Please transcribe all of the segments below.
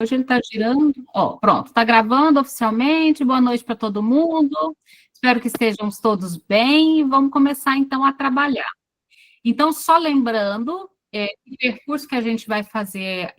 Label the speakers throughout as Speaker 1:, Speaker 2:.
Speaker 1: Hoje ele está girando. Ó, pronto, está gravando oficialmente. Boa noite para todo mundo. Espero que estejamos todos bem e vamos começar então a trabalhar. Então, só lembrando, o percurso que a gente vai fazer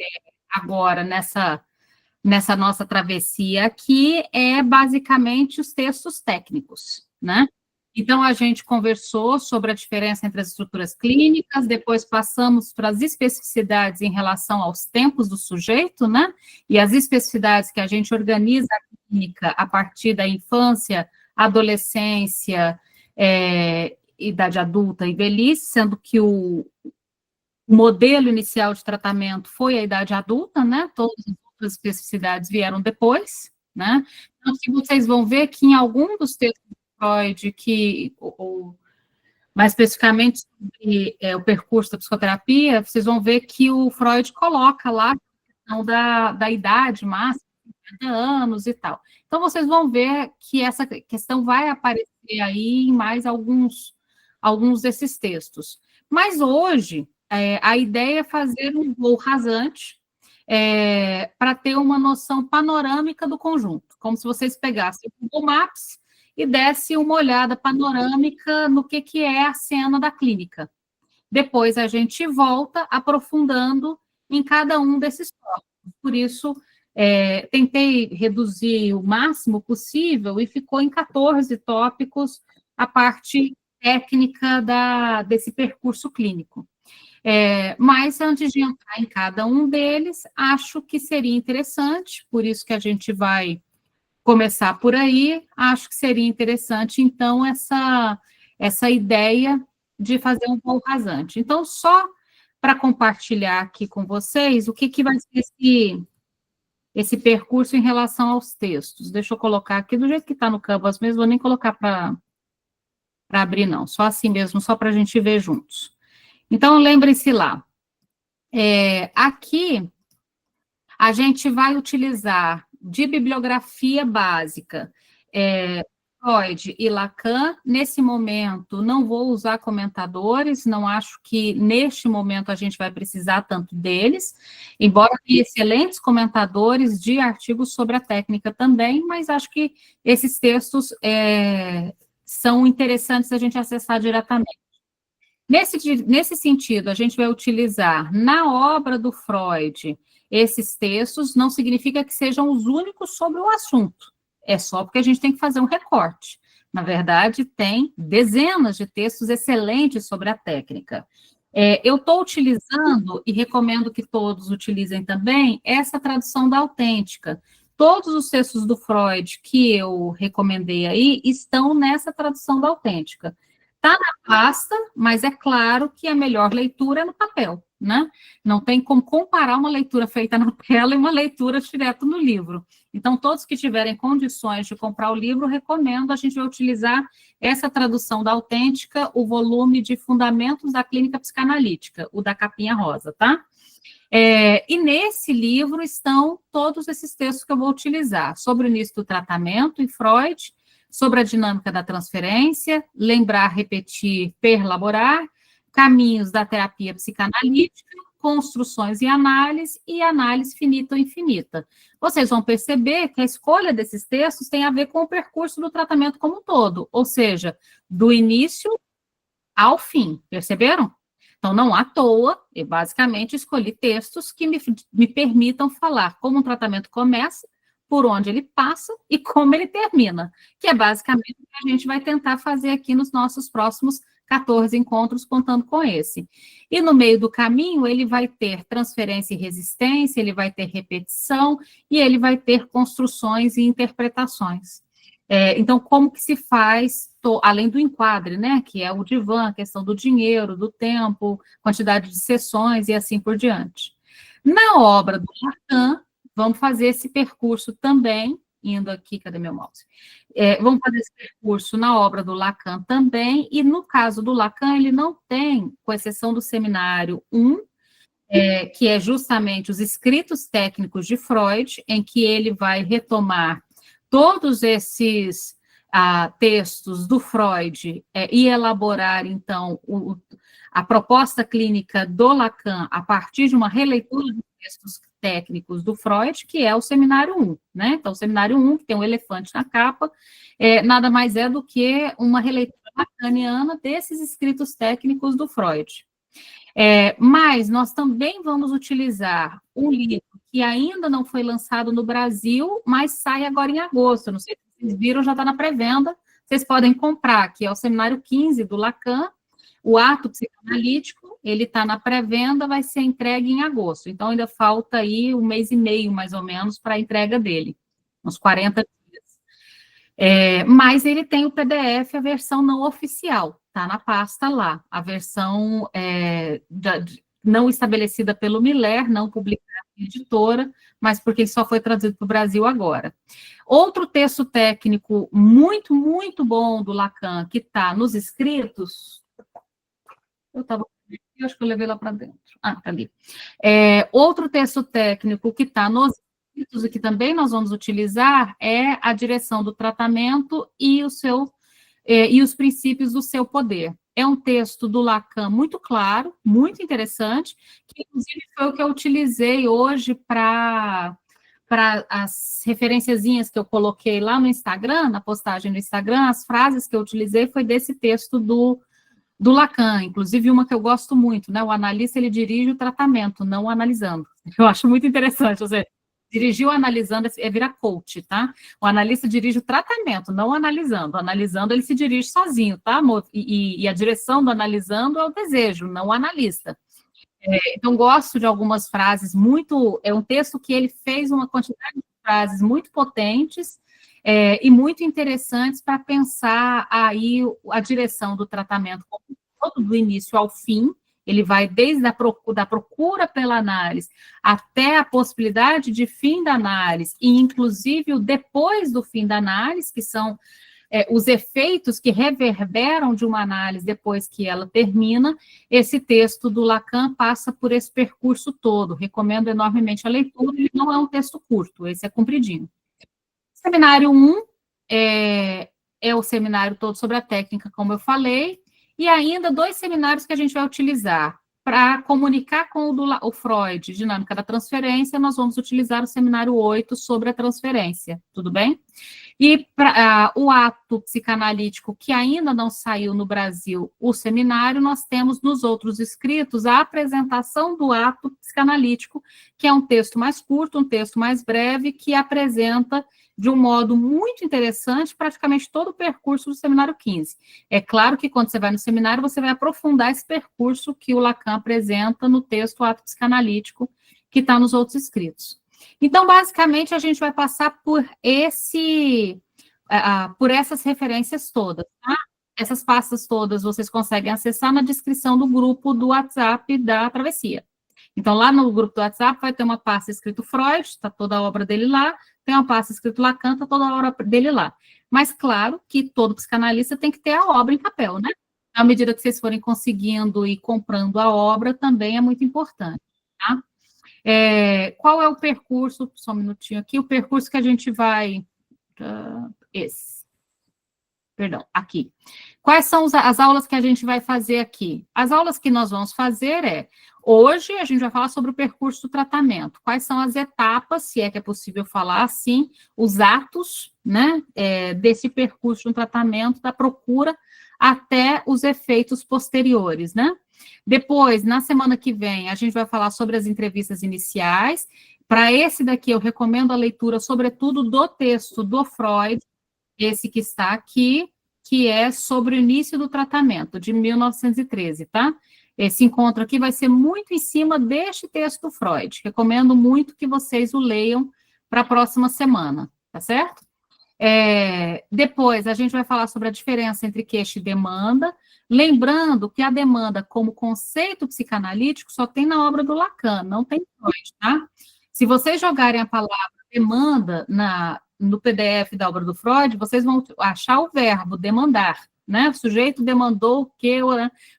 Speaker 1: agora nessa nossa travessia aqui é basicamente os textos técnicos, né? Então, a gente conversou sobre a diferença entre as estruturas clínicas, depois passamos para as especificidades em relação aos tempos do sujeito, né? E as especificidades que a gente organiza a clínica a partir da infância, adolescência, idade adulta e velhice, sendo que o modelo inicial de tratamento foi a idade adulta, né? Todas as outras especificidades vieram depois, né? Então, se vocês vão ver que em algum dos textos de Freud, ou mais especificamente sobre o percurso da psicoterapia, vocês vão ver que o Freud coloca lá a questão da idade máxima, 50 anos e tal. Então, vocês vão ver que essa questão vai aparecer aí em mais alguns desses textos. Mas hoje, a ideia é fazer um voo rasante para ter uma noção panorâmica do conjunto, como se vocês pegassem o Google Maps e dessem uma olhada panorâmica no que é a cena da clínica. Depois a gente volta aprofundando em cada um desses tópicos. Por isso, tentei reduzir o máximo possível e ficou em 14 tópicos a parte técnica desse percurso clínico. Mas, antes de entrar em cada um deles, acho que seria interessante, por isso que a gente vai começar por aí, acho que seria interessante, então, essa ideia de fazer um voo rasante. Então, só para compartilhar aqui com vocês, o que vai ser esse percurso em relação aos textos. Deixa eu colocar aqui, do jeito que está no Canvas mesmo, vou nem colocar para abrir, não, só assim mesmo, só para a gente ver juntos. Então, lembrem-se lá, aqui a gente vai utilizar de bibliografia básica Freud e Lacan. Nesse momento, não vou usar comentadores, não acho que neste momento a gente vai precisar tanto deles, embora tenha excelentes comentadores de artigos sobre a técnica também, mas acho que esses textos são interessantes a gente acessar diretamente. Nesse sentido, a gente vai utilizar na obra do Freud esses textos, não significa que sejam os únicos sobre o assunto, é só porque a gente tem que fazer um recorte. Na verdade, tem dezenas de textos excelentes sobre a técnica. Eu estou utilizando, e recomendo que todos utilizem também, essa tradução da autêntica. Todos os textos do Freud que eu recomendei aí estão nessa tradução da autêntica. Está na pasta, mas é claro que a melhor leitura é no papel, né? Não tem como comparar uma leitura feita na tela e uma leitura direto no livro. Então, todos que tiverem condições de comprar o livro, recomendo, a gente vai utilizar essa tradução da autêntica, o volume de Fundamentos da Clínica Psicanalítica, o da capinha rosa, tá? E nesse livro estão todos esses textos que eu vou utilizar, sobre o início do tratamento em Freud, sobre a dinâmica da transferência, lembrar, repetir, perlaborar, caminhos da terapia psicanalítica, construções e análise finita ou infinita. Vocês vão perceber que a escolha desses textos tem a ver com o percurso do tratamento como um todo, ou seja, do início ao fim, perceberam? Então, não à toa, eu basicamente escolhi textos que me permitam falar como um tratamento começa, por onde ele passa e como ele termina, que é basicamente o que a gente vai tentar fazer aqui nos nossos próximos 14 encontros, contando com esse. E no meio do caminho, ele vai ter transferência e resistência, ele vai ter repetição, e ele vai ter construções e interpretações. Então, como que se faz, além do enquadre, né, que é o divã, a questão do dinheiro, do tempo, quantidade de sessões e assim por diante. Na obra do Lacan, vamos fazer esse percurso também, indo aqui, cadê meu mouse? Vamos fazer esse percurso na obra do Lacan também, e no caso do Lacan, ele não tem, com exceção do seminário 1, que é justamente os escritos técnicos de Freud, em que ele vai retomar todos esses textos do Freud e elaborar, então, a proposta clínica do Lacan a partir de uma releitura dos textos técnicos do Freud, que é o Seminário 1, né? Então, o Seminário 1, que tem um elefante na capa, nada mais é do que uma releitura lacaniana desses escritos técnicos do Freud. Mas nós também vamos utilizar um livro que ainda não foi lançado no Brasil, mas sai agora em agosto. Não sei se vocês viram, já está na pré-venda. Vocês podem comprar, que é o Seminário 15 do Lacan, o Ato Psicanalítico, ele está na pré-venda, vai ser entregue em agosto. Então, ainda falta aí 1 mês e meio, mais ou menos, para a entrega dele, uns 40 dias. Mas ele tem o PDF, a versão não oficial, está na pasta lá. A versão não estabelecida pelo Miller, não publicada em editora, mas porque ele só foi traduzido para o Brasil agora. Outro texto técnico muito, muito bom do Lacan, que está nos escritos... Eu acho que eu levei lá para dentro. Está ali. Outro texto técnico que está nos escritos e que também nós vamos utilizar é a direção do tratamento e os princípios do seu poder. É um texto do Lacan muito claro, muito interessante, que inclusive foi o que eu utilizei hoje para as referenciazinhas que eu coloquei lá no Instagram, na postagem no Instagram, as frases que eu utilizei foi desse texto do Lacan, inclusive uma que eu gosto muito, né? O analista, ele dirige o tratamento, não analisando. Eu acho muito interessante, você dirigiu analisando, vira coach, tá? O analista dirige o tratamento, não analisando. Analisando, ele se dirige sozinho, tá, amor? E a direção do analisando é o desejo, não o analista. Então, gosto de algumas frases é um texto que ele fez uma quantidade de frases muito potentes, e muito interessantes para pensar aí a direção do tratamento todo do início ao fim. Ele vai desde da procura pela análise até a possibilidade de fim da análise, e inclusive o depois do fim da análise, que são os efeitos que reverberam de uma análise depois que ela termina. Esse texto do Lacan passa por esse percurso todo. Recomendo enormemente a leitura, ele não é um texto curto, esse é compridinho. Seminário 1 é o seminário todo sobre a técnica, como eu falei, e ainda 2 seminários que a gente vai utilizar. Para comunicar com o Freud, dinâmica da transferência, nós vamos utilizar o seminário 8 sobre a transferência, tudo bem? E o ato psicanalítico, que ainda não saiu no Brasil, o seminário, nós temos nos outros escritos a apresentação do ato psicanalítico, que é um texto mais curto, um texto mais breve, que apresenta de um modo muito interessante praticamente todo o percurso do seminário 15. É claro que quando você vai no seminário, você vai aprofundar esse percurso que o Lacan apresenta no texto Ato Psicanalítico, que está nos outros escritos. Então, basicamente, a gente vai passar por essas referências todas, tá? Essas pastas todas vocês conseguem acessar na descrição do grupo do WhatsApp da Travessia. Então, lá no grupo do WhatsApp vai ter uma pasta escrito Freud, está toda a obra dele lá, tem uma pasta escrito Lacan, está toda a obra dele lá. Mas, claro, que todo psicanalista tem que ter a obra em papel, né? À medida que vocês forem conseguindo e comprando a obra, também é muito importante, tá? Qual é o percurso, só um minutinho aqui, o percurso que a gente vai... aqui. Quais são as aulas que a gente vai fazer aqui? As aulas que nós vamos fazer hoje a gente vai falar sobre o percurso do tratamento. Quais são as etapas, se é que é possível falar assim, os atos, né, desse percurso do tratamento, da procura até os efeitos posteriores, né? Depois, na semana que vem, a gente vai falar sobre as entrevistas iniciais. Para esse daqui, eu recomendo a leitura, sobretudo, do texto do Freud, esse que está aqui, que é sobre o início do tratamento, de 1913, tá? Esse encontro aqui vai ser muito em cima deste texto do Freud. Recomendo muito que vocês o leiam para a próxima semana, tá certo? Depois, a gente vai falar sobre a diferença entre queixa e demanda, lembrando que a demanda como conceito psicanalítico só tem na obra do Lacan, não tem Freud, tá? Se vocês jogarem a palavra demanda no PDF da obra do Freud, vocês vão achar o verbo demandar, né? O sujeito demandou o quê,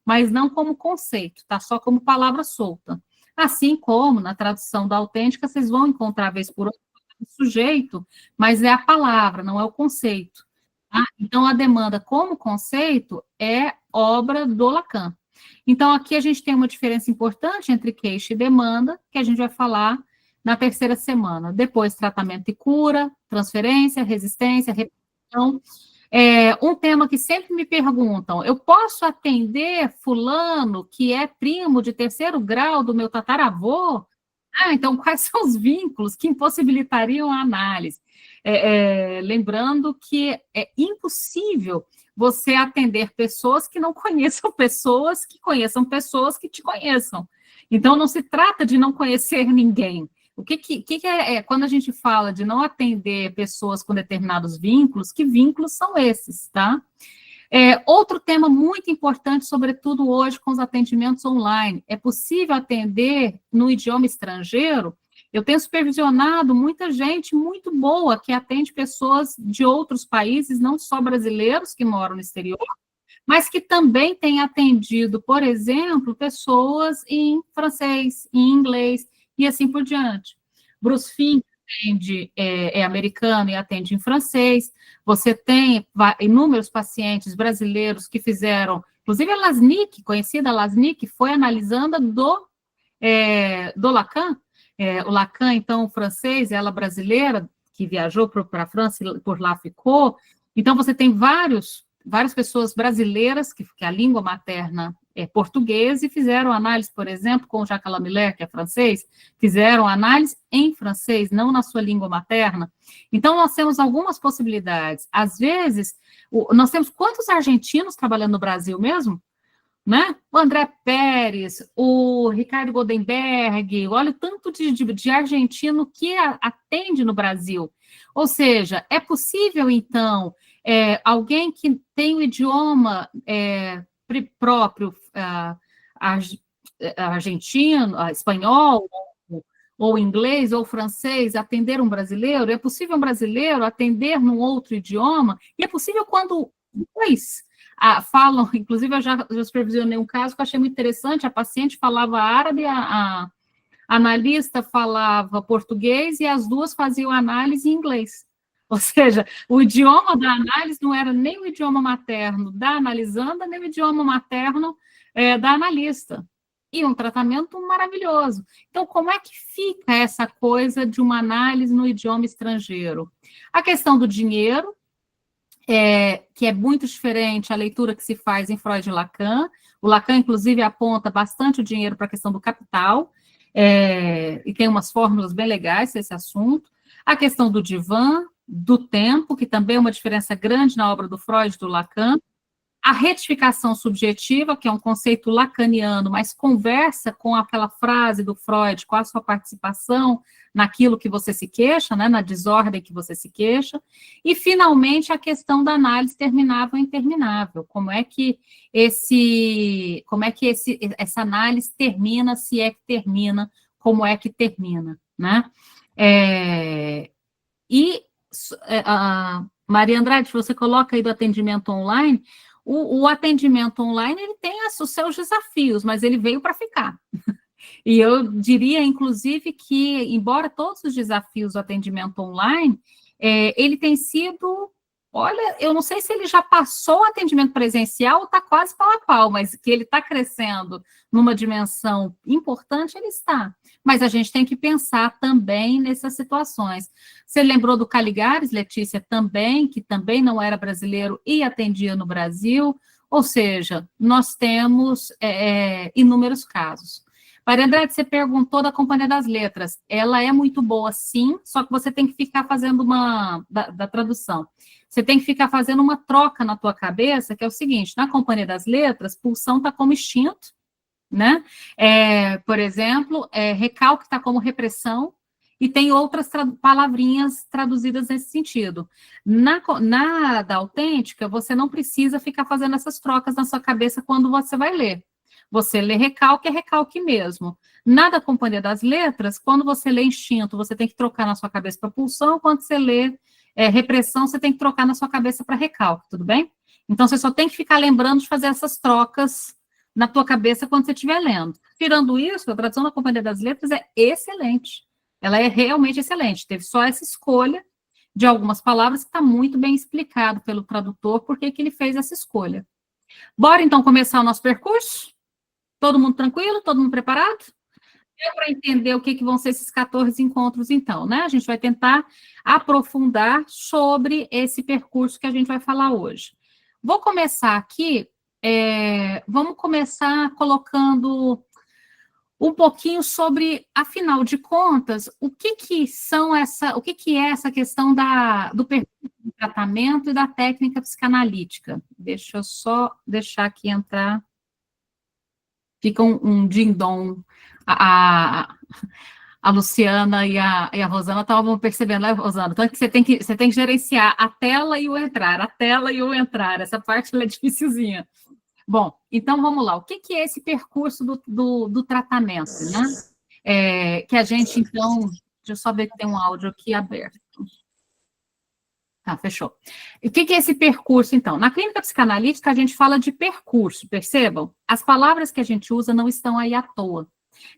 Speaker 1: mas não como conceito, tá? Só como palavra solta. Assim como na tradução da autêntica, vocês vão encontrar, vez por outra, o sujeito, mas é a palavra, não é o conceito. Tá? Então, a demanda como conceito é obra do Lacan. Então, aqui a gente tem uma diferença importante entre queixa e demanda, que a gente vai falar na terceira semana. Depois, tratamento e cura, transferência, resistência, repetição. Um tema que sempre me perguntam: eu posso atender fulano que é primo de terceiro grau do meu tataravô? Então, quais são os vínculos que impossibilitariam a análise? Lembrando que é impossível você atender pessoas que não conheçam pessoas que conheçam pessoas que te conheçam. Então, não se trata de não conhecer ninguém. O que é quando a gente fala de não atender pessoas com determinados vínculos, que vínculos são esses, tá? Outro tema muito importante, sobretudo hoje com os atendimentos online, é possível atender no idioma estrangeiro? Eu tenho supervisionado muita gente muito boa que atende pessoas de outros países, não só brasileiros que moram no exterior, mas que também tem atendido, por exemplo, pessoas em francês, em inglês, e assim por diante. Bruce Fink é americano e atende em francês. Você tem inúmeros pacientes brasileiros que fizeram, inclusive a Lasnik, conhecida Lasnik, foi analisanda do Lacan. O Lacan, então, francês, ela brasileira, que viajou para a França e por lá ficou. Então, você tem várias pessoas brasileiras, que a língua materna é português, e fizeram análise, por exemplo, com o Jacques Lamillère, que é francês, fizeram análise em francês, não na sua língua materna. Então, nós temos algumas possibilidades. Às vezes, nós temos quantos argentinos trabalhando no Brasil mesmo? Né? O André Pérez, o Ricardo Goldenberg, olha o tanto de argentino que atende no Brasil. Ou seja, é possível, então, alguém que tem o idioma próprio, argentino, espanhol, ou inglês, ou francês, atender um brasileiro? É possível um brasileiro atender num outro idioma? E é possível quando dois falam, inclusive eu já supervisionei um caso que eu achei muito interessante, a paciente falava árabe, a analista falava português e as duas faziam análise em inglês. Ou seja, o idioma da análise não era nem o idioma materno da analisanda, nem o idioma materno da analista. E um tratamento maravilhoso. Então, como é que fica essa coisa de uma análise no idioma estrangeiro? A questão do dinheiro, que é muito diferente a leitura que se faz em Freud e Lacan. O Lacan, inclusive, aponta bastante o dinheiro para a questão do capital, e tem umas fórmulas bem legais nesse assunto. A questão do divã, do tempo, que também é uma diferença grande na obra do Freud e do Lacan. A retificação subjetiva, que é um conceito lacaniano, mas conversa com aquela frase do Freud, com a sua participação naquilo que você se queixa, né, na desordem que você se queixa. E, finalmente, a questão da análise terminável e interminável. Como é que essa análise termina, se é que termina, como é que termina, né? Maria Andrade, você coloca aí do atendimento online. O atendimento online, ele tem os seus desafios, mas ele veio para ficar. E eu diria, inclusive, que, embora todos os desafios do atendimento online, ele tem sido, olha, eu não sei se ele já passou o atendimento presencial ou está quase pau a pau, mas que ele está crescendo numa dimensão importante, ele está. Mas a gente tem que pensar também nessas situações. Você lembrou do Caligares, Letícia, também, que também não era brasileiro e atendia no Brasil, ou seja, nós temos inúmeros casos. Maria Andrade, você perguntou da Companhia das Letras. Ela é muito boa, sim, só que você tem que ficar fazendo da tradução. Você tem que ficar fazendo uma troca na tua cabeça, que é o seguinte: na Companhia das Letras, pulsão está como extinto, né? Por exemplo, recalque está como repressão, e tem outras palavrinhas traduzidas nesse sentido. Na da autêntica, você não precisa ficar fazendo essas trocas na sua cabeça quando você vai ler. Você lê recalque, é recalque mesmo. Na da Companhia das Letras, quando você lê instinto, você tem que trocar na sua cabeça para pulsão, quando você lê repressão, você tem que trocar na sua cabeça para recalque, tudo bem? Então, você só tem que ficar lembrando de fazer essas trocas na tua cabeça quando você estiver lendo. Tirando isso, a tradução da Companhia das Letras é excelente. Ela é realmente excelente. Teve só essa escolha de algumas palavras que está muito bem explicado pelo tradutor por que ele fez essa escolha. Bora, então, começar o nosso percurso? Todo mundo tranquilo? Todo mundo preparado? deu para entender o que vão ser esses 14 encontros, então, né? A gente vai tentar aprofundar sobre esse percurso que a gente vai falar hoje. Vou começar aqui, vamos começar colocando um pouquinho sobre, afinal de contas, o que é essa questão do percurso de tratamento e da técnica psicanalítica. Deixa eu só deixar aqui entrar. Fica um ding-dong. A Luciana e a Rosana estavam percebendo, né, Rosana? Então, você tem que gerenciar a tela e o entrar, a tela e o entrar. Essa parte é dificilzinha. Bom, então vamos lá. O que é esse percurso do tratamento, né? Que a gente, então... Deixa eu só ver que tem um áudio aqui aberto. Fechou. E o que é esse percurso, então? Na clínica psicanalítica, a gente fala de percurso, percebam? As palavras que a gente usa não estão aí à toa.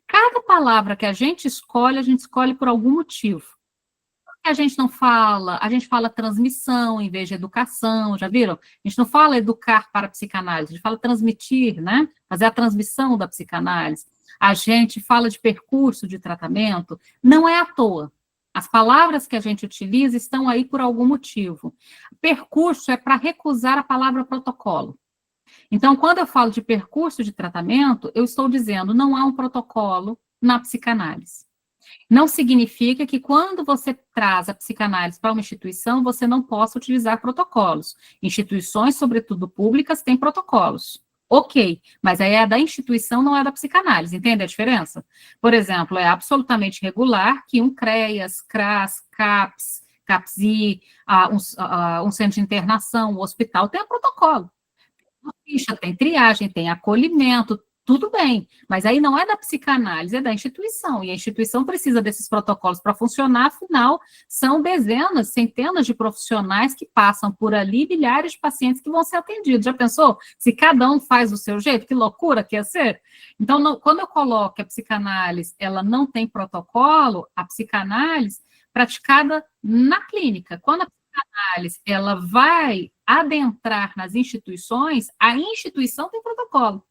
Speaker 1: Cada palavra que a gente escolhe por algum motivo. A gente não fala, a gente fala transmissão em vez de educação, já viram? A gente não fala educar para a psicanálise, a gente fala transmitir, né? Fazer a transmissão da psicanálise. A gente fala de percurso de tratamento, não é à toa. As palavras que a gente utiliza estão aí por algum motivo. Percurso é para recusar a palavra protocolo. Então, quando eu falo de percurso de tratamento, eu estou dizendo não há um protocolo na psicanálise. Não significa que quando você traz a psicanálise para uma instituição, você não possa utilizar protocolos. Instituições, sobretudo públicas, têm protocolos. Ok, mas aí é da instituição, não é da psicanálise, entende a diferença? Por exemplo, é absolutamente regular que um CREAS, CRAS, CAPS, CAPSI, um centro de internação, um hospital tenha protocolo. Tem triagem, tem acolhimento, tudo bem, mas aí não é da psicanálise, é da instituição, e a instituição precisa desses protocolos para funcionar, afinal, são dezenas, centenas de profissionais que passam por ali, milhares de pacientes que vão ser atendidos. Já pensou? Se cada um faz do seu jeito, que loucura que ia ser? Então, quando eu coloco que a psicanálise, ela não tem protocolo, a psicanálise praticada na clínica. Quando a psicanálise, ela vai adentrar nas instituições, a instituição tem protocolo.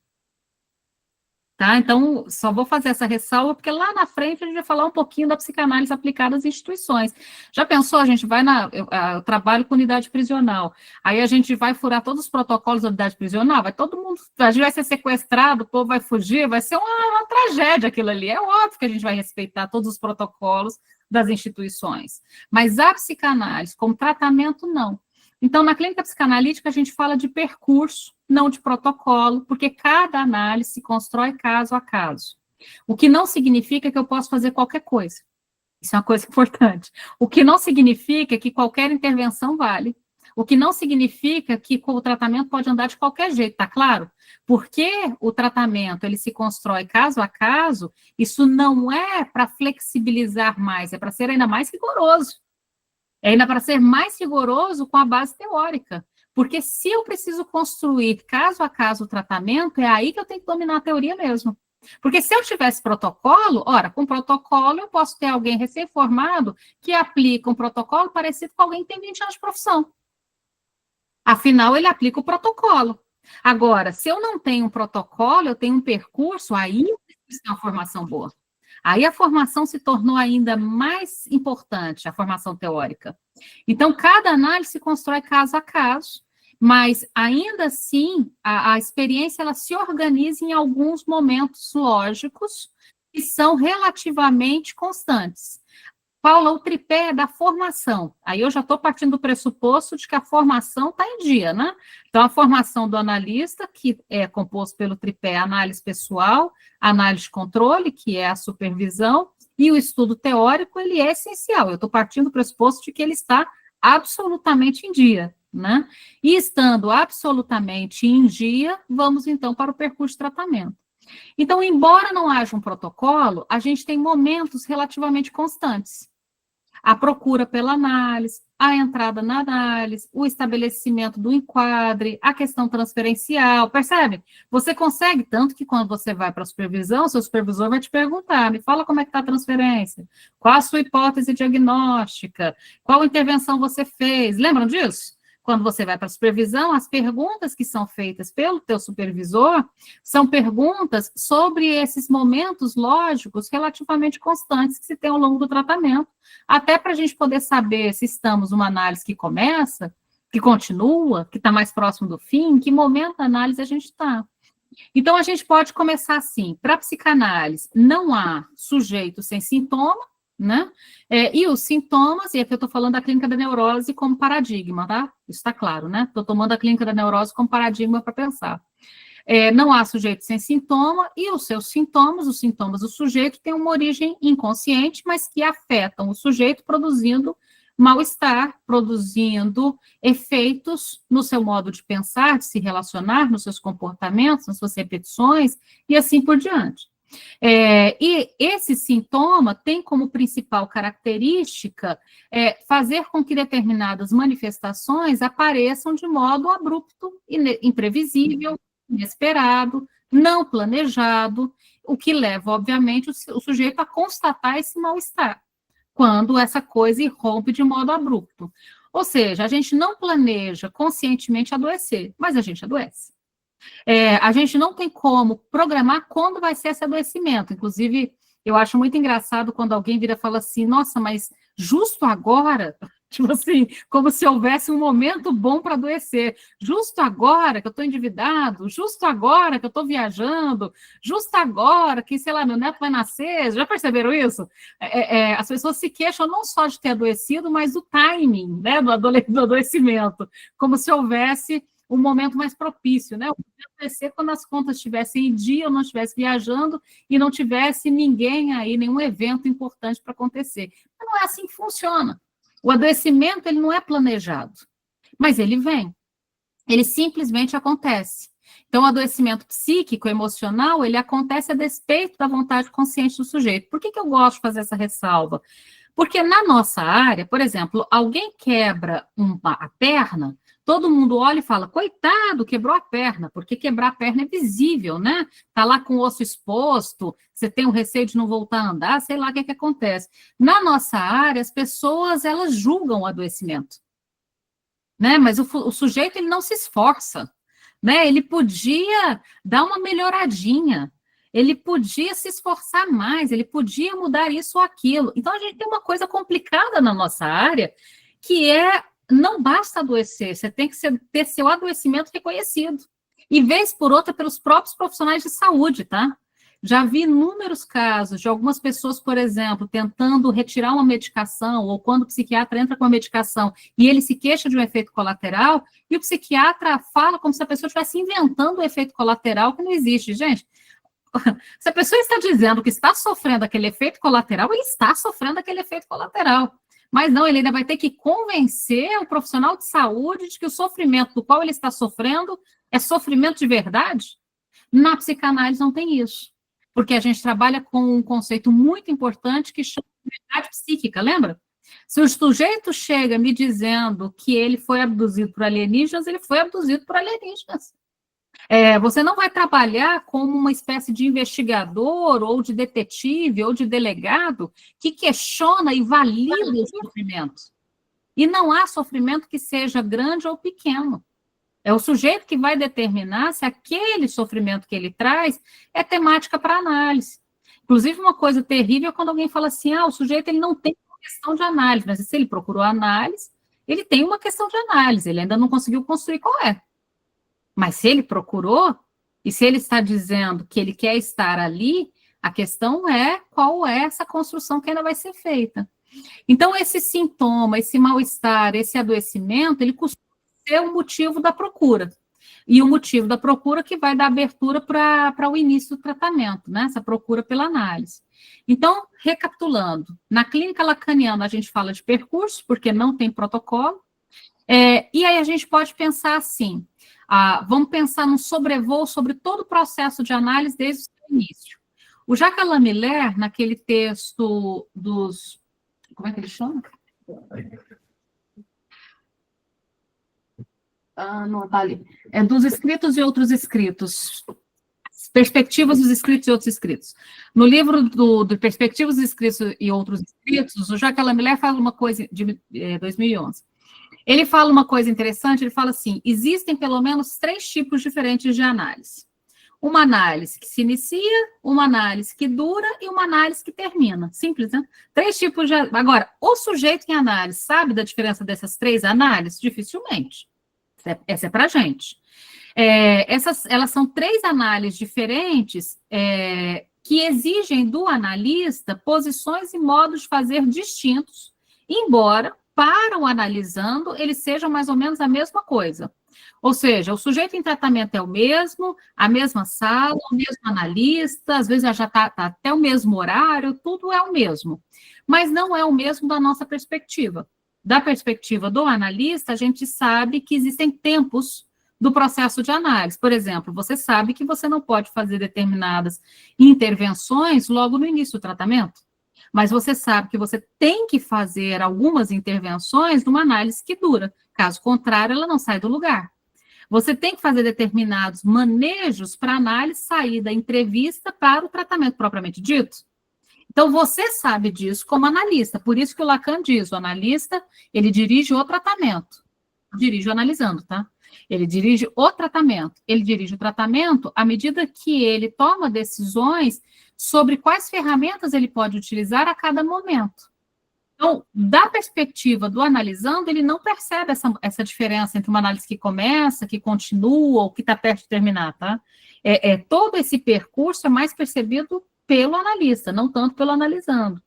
Speaker 1: Tá? Então, só vou fazer essa ressalva, porque lá na frente a gente vai falar um pouquinho da psicanálise aplicada às instituições. Já pensou, a gente vai eu trabalho com unidade prisional, aí a gente vai furar todos os protocolos da unidade prisional, vai todo mundo, a gente vai ser sequestrado, o povo vai fugir, vai ser uma tragédia aquilo ali. É óbvio que a gente vai respeitar todos os protocolos das instituições, mas a psicanálise, como tratamento, não. Então, na clínica psicanalítica, a gente fala de percurso, não de protocolo, porque cada análise se constrói caso a caso. O que não significa que eu posso fazer qualquer coisa. Isso é uma coisa importante. O que não significa que qualquer intervenção vale. O que não significa que o tratamento pode andar de qualquer jeito, tá claro? Porque o tratamento, ele se constrói caso a caso, isso não é para flexibilizar mais, é para ser ainda mais rigoroso. É ainda para ser mais rigoroso com a base teórica. Porque se eu preciso construir caso a caso o tratamento, é aí que eu tenho que dominar a teoria mesmo. Porque se eu tivesse protocolo, ora, com protocolo eu posso ter alguém recém-formado que aplica um protocolo parecido com alguém que tem 20 anos de profissão. Afinal, ele aplica o protocolo. Agora, se eu não tenho um protocolo, eu tenho um percurso, aí eu preciso ter uma formação boa. Aí a formação se tornou ainda mais importante, a formação teórica. Então, cada análise se constrói caso a caso, mas ainda assim, a experiência ela se organiza em alguns momentos lógicos que são relativamente constantes. Paula, o tripé é da formação. Aí eu já estou partindo do pressuposto de que a formação está em dia, né? Então, a formação do analista, que é composto pelo tripé análise pessoal, análise de controle, que é a supervisão, e o estudo teórico, ele é essencial. Eu estou partindo do pressuposto de que ele está absolutamente em dia, né? E estando absolutamente em dia, vamos então para o percurso de tratamento. Então, embora não haja um protocolo, a gente tem momentos relativamente constantes. A procura pela análise, a entrada na análise, o estabelecimento do enquadre, a questão transferencial, percebe? Você consegue, tanto que quando você vai para a supervisão, seu supervisor vai te perguntar, me fala como é que está a transferência, qual a sua hipótese diagnóstica, qual intervenção você fez, lembram disso? quando você vai para a supervisão, as perguntas que são feitas pelo teu supervisor são perguntas sobre esses momentos lógicos relativamente constantes que se tem ao longo do tratamento, até para a gente poder saber se estamos numa análise que começa, que continua, que está mais próximo do fim, em que momento da análise a gente está. Então, a gente pode começar assim, para a psicanálise, não há sujeito sem sintoma, né? E os sintomas, e aqui eu estou falando da clínica da neurose como paradigma, tá? Isso está claro, né? Estou tomando a clínica da neurose como paradigma para pensar. Não há sujeito sem sintoma, e os seus sintomas, os sintomas do sujeito, têm uma origem inconsciente, mas que afetam o sujeito produzindo mal-estar, produzindo efeitos no seu modo de pensar, de se relacionar, nos seus comportamentos, nas suas repetições, e assim por diante. E esse sintoma tem como principal característica fazer com que determinadas manifestações apareçam de modo abrupto, imprevisível, inesperado, não planejado, o que leva, obviamente, o sujeito a constatar esse mal-estar, quando essa coisa irrompe de modo abrupto. Ou seja, a gente não planeja conscientemente adoecer, mas a gente adoece. A gente não tem como programar quando vai ser esse adoecimento. Inclusive, eu acho muito engraçado quando alguém vira e fala assim, nossa, mas justo agora, tipo assim, como se houvesse um momento bom para adoecer. Justo agora que eu estou endividado, justo agora que eu estou viajando, justo agora que, sei lá, meu neto vai nascer. Já perceberam isso? As pessoas se queixam não só de ter adoecido, mas do timing, né, do adoecimento, como se houvesse um momento mais propício, né? O acontecer quando as contas estivessem em dia, eu não estivesse viajando e não tivesse ninguém aí, nenhum evento importante para acontecer. Mas não é assim que funciona. O adoecimento, ele não é planejado, mas ele vem. Ele simplesmente acontece. Então, o adoecimento psíquico, emocional, ele acontece a despeito da vontade consciente do sujeito. Por que eu gosto de fazer essa ressalva? Porque na nossa área, por exemplo, alguém quebra a perna, todo mundo olha e fala, coitado, quebrou a perna, porque quebrar a perna é visível, né? Tá lá com o osso exposto, você tem um receio de não voltar a andar, sei lá o que acontece. Na nossa área, as pessoas, elas julgam o adoecimento, né? Mas o sujeito, ele não se esforça, né? Ele podia dar uma melhoradinha, ele podia se esforçar mais, ele podia mudar isso ou aquilo. Então, a gente tem uma coisa complicada na nossa área, que não basta adoecer, você tem que ter seu adoecimento reconhecido. E, vez por outra, pelos próprios profissionais de saúde, tá? Já vi inúmeros casos de algumas pessoas, por exemplo, tentando retirar uma medicação, ou quando o psiquiatra entra com a medicação e ele se queixa de um efeito colateral, e o psiquiatra fala como se a pessoa estivesse inventando um efeito colateral que não existe. Gente, se a pessoa está dizendo que está sofrendo aquele efeito colateral, ele está sofrendo aquele efeito colateral. Mas não, ele ainda vai ter que convencer o profissional de saúde de que o sofrimento do qual ele está sofrendo é sofrimento de verdade. Na psicanálise não tem isso, porque a gente trabalha com um conceito muito importante que chama de verdade psíquica, lembra? Se o sujeito chega me dizendo que ele foi abduzido por alienígenas, ele foi abduzido por alienígenas. Você não vai trabalhar como uma espécie de investigador, ou de detetive, ou de delegado, que questiona e valida o sofrimento. E não há sofrimento que seja grande ou pequeno. É o sujeito que vai determinar se aquele sofrimento que ele traz é temática para análise. Inclusive, uma coisa terrível é quando alguém fala assim, o sujeito ele não tem uma questão de análise, mas se ele procurou análise, ele tem uma questão de análise, ele ainda não conseguiu construir qual é. Mas se ele procurou, e se ele está dizendo que ele quer estar ali, a questão é qual é essa construção que ainda vai ser feita. Então, esse sintoma, esse mal-estar, esse adoecimento, ele costuma ser o motivo da procura. E o motivo da procura que vai dar abertura para o início do tratamento, né? Essa procura pela análise. Então, recapitulando, na clínica lacaniana a gente fala de percurso, porque não tem protocolo, e aí a gente pode pensar assim, vamos pensar num sobrevoo sobre todo o processo de análise desde o seu início. O Jacques Alain Miller, naquele texto dos... Como é que ele chama? Não, está ali. Dos escritos e outros escritos. Perspectivas dos escritos e outros escritos. No livro do Perspectivas dos escritos e outros escritos, o Jacques Alain Miller fala uma coisa de 2011. Ele fala uma coisa interessante, ele fala assim, existem pelo menos 3 tipos diferentes de análise. Uma análise que se inicia, uma análise que dura e uma análise que termina. Simples, né? 3 tipos de... Agora, o sujeito em análise sabe da diferença dessas 3 análises? Dificilmente. Essa é para a gente. Elas são 3 análises diferentes que exigem do analista posições e modos de fazer distintos, embora, para o analisando, eles sejam mais ou menos a mesma coisa. Ou seja, o sujeito em tratamento é o mesmo, a mesma sala, o mesmo analista, às vezes já está até o mesmo horário, tudo é o mesmo. Mas não é o mesmo da nossa perspectiva. Da perspectiva do analista, a gente sabe que existem tempos do processo de análise. Por exemplo, você sabe que você não pode fazer determinadas intervenções logo no início do tratamento, mas você sabe que você tem que fazer algumas intervenções numa análise que dura. Caso contrário, ela não sai do lugar. Você tem que fazer determinados manejos para a análise sair da entrevista para o tratamento propriamente dito. Então, você sabe disso como analista. Por isso que o Lacan diz, o analista, ele dirige o tratamento. Dirige o analisando, tá? Ele dirige o tratamento. Ele dirige o tratamento à medida que ele toma decisões sobre quais ferramentas ele pode utilizar a cada momento. Então, da perspectiva do analisando, ele não percebe essa diferença entre uma análise que começa, que continua, ou que está perto de terminar, tá? Todo esse percurso é mais percebido pelo analista, não tanto pelo analisando.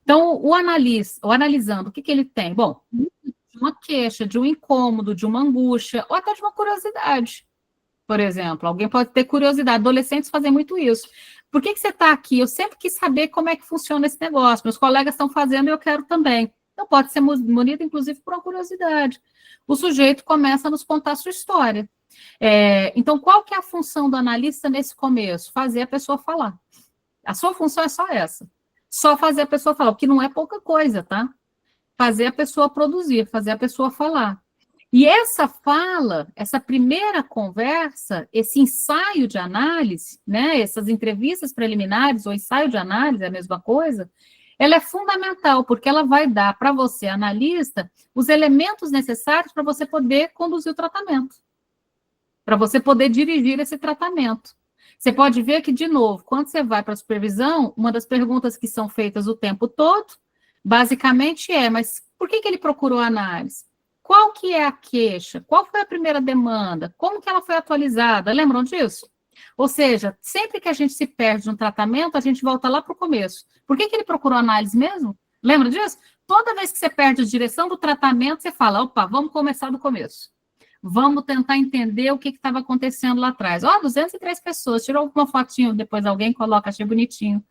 Speaker 1: Então, o analisando, o que ele tem? Bom, de uma queixa, de um incômodo, de uma angústia, ou até de uma curiosidade. Por exemplo, alguém pode ter curiosidade, adolescentes fazem muito isso. Por que você está aqui? Eu sempre quis saber como é que funciona esse negócio. Meus colegas estão fazendo e eu quero também. Então, pode ser munido, inclusive, por uma curiosidade. O sujeito começa a nos contar a sua história. Então, qual que é a função do analista nesse começo? Fazer a pessoa falar. A sua função é só essa. Só fazer a pessoa falar, o que não é pouca coisa, tá? Fazer a pessoa produzir, fazer a pessoa falar. E essa fala, essa primeira conversa, esse ensaio de análise, né, essas entrevistas preliminares ou ensaio de análise, é a mesma coisa, ela é fundamental, porque ela vai dar para você, analista, os elementos necessários para você poder conduzir o tratamento, para você poder dirigir esse tratamento. Você pode ver que, de novo, quando você vai para a supervisão, uma das perguntas que são feitas o tempo todo, basicamente mas por que ele procurou a análise? Qual que é a queixa? Qual foi a primeira demanda? Como que ela foi atualizada? Lembram disso? Ou seja, sempre que a gente se perde no tratamento, a gente volta lá para o começo. Por que ele procurou análise mesmo? Lembra disso? Toda vez que você perde a direção do tratamento, você fala, opa, vamos começar do começo. Vamos tentar entender o que estava acontecendo lá atrás. 203 pessoas, tirou uma fotinho, depois alguém coloca, achei bonitinho.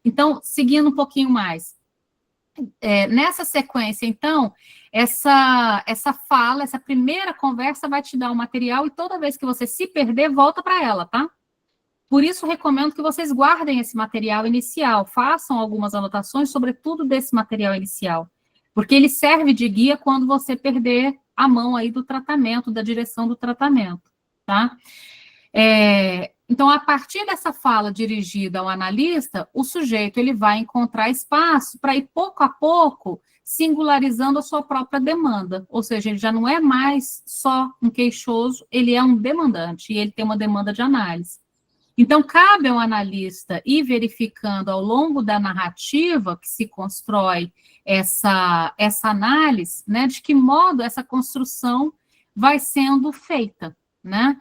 Speaker 1: Então, seguindo um pouquinho mais. Nessa sequência, então, essa fala, essa primeira conversa vai te dar um material e toda vez que você se perder, volta para ela, tá? Por isso, recomendo que vocês guardem esse material inicial, façam algumas anotações, sobretudo desse material inicial, porque ele serve de guia quando você perder a mão aí do tratamento, da direção do tratamento, tá? Então, a partir dessa fala dirigida ao analista, o sujeito ele vai encontrar espaço para ir pouco a pouco singularizando a sua própria demanda, ou seja, ele já não é mais só um queixoso, ele é um demandante, e ele tem uma demanda de análise. Então, cabe ao analista ir verificando ao longo da narrativa que se constrói essa análise, né, de que modo essa construção vai sendo feita, né?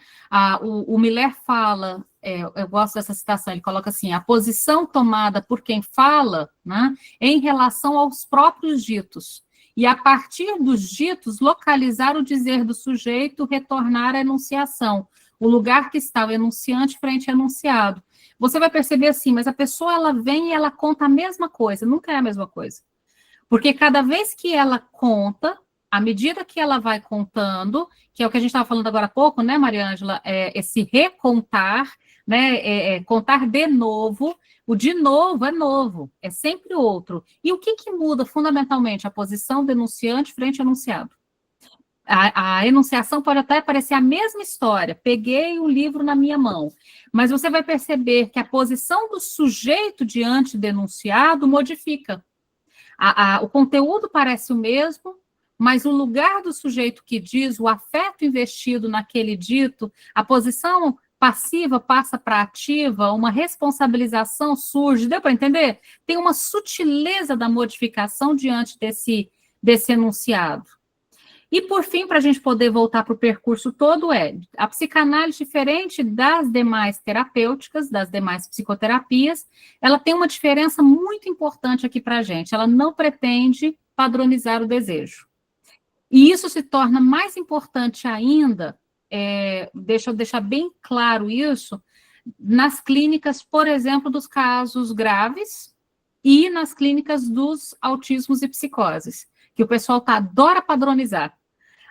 Speaker 1: O Miller fala, eu gosto dessa citação, ele coloca assim, a posição tomada por quem fala, né, em relação aos próprios ditos, e a partir dos ditos, localizar o dizer do sujeito, retornar à enunciação, o lugar que está o enunciante frente ao enunciado. Você vai perceber assim, mas a pessoa, ela vem e ela conta a mesma coisa, nunca é a mesma coisa. Porque cada vez que ela conta, à medida que ela vai contando, que é o que a gente estava falando agora há pouco, né, Mariângela, esse recontar, né, contar de novo, o de novo é novo, é sempre outro. E o que muda fundamentalmente? A posição do enunciante frente ao enunciado. A enunciação pode até parecer a mesma história, peguei o livro na minha mão, mas você vai perceber que a posição do sujeito diante do enunciado modifica. O conteúdo parece o mesmo, mas o lugar do sujeito que diz, o afeto investido naquele dito, a posição passiva passa para ativa, uma responsabilização surge, deu para entender? Tem uma sutileza da modificação diante desse enunciado. E, por fim, para a gente poder voltar para o percurso todo, a psicanálise, diferente das demais terapêuticas, das demais psicoterapias, ela tem uma diferença muito importante aqui para a gente. Ela não pretende padronizar o desejo. E isso se torna mais importante ainda, deixa eu deixar bem claro isso, nas clínicas, por exemplo, dos casos graves e nas clínicas dos autismos e psicoses, que o pessoal adora padronizar,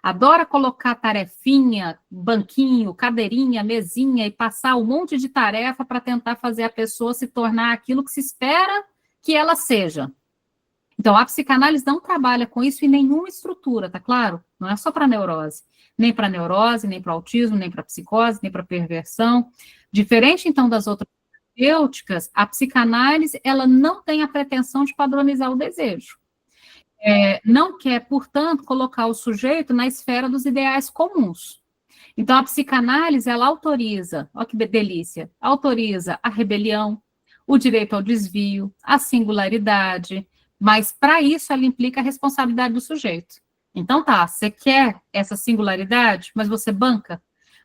Speaker 1: adora colocar tarefinha, banquinho, cadeirinha, mesinha e passar um monte de tarefa para tentar fazer a pessoa se tornar aquilo que se espera que ela seja. Então, a psicanálise não trabalha com isso em nenhuma estrutura, tá claro? Não é só para neurose. Nem para neurose, nem para autismo, nem para psicose, nem para perversão. Diferente, então, das outras terapêuticas, a psicanálise, ela não tem a pretensão de padronizar o desejo. Não quer, portanto, colocar o sujeito na esfera dos ideais comuns. Então, a psicanálise, ela autoriza, olha que delícia, autoriza a rebelião, o direito ao desvio, a singularidade, mas para isso ela implica a responsabilidade do sujeito. Então tá, você quer essa singularidade, mas você banca?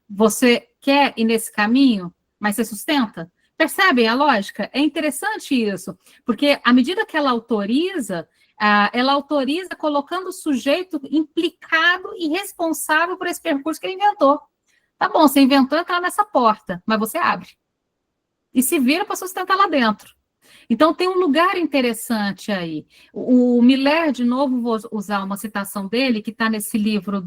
Speaker 1: Você quer ir nesse caminho, mas você sustenta? Percebem a lógica? É interessante isso, porque à medida que ela autoriza colocando o sujeito implicado e responsável por esse percurso que ele inventou. Tá bom, você inventou entrar nessa porta, mas você abre. E se vira para sustentar lá dentro. Então, tem um lugar interessante aí. O Miller, de novo, vou usar uma citação dele, que está nesse livro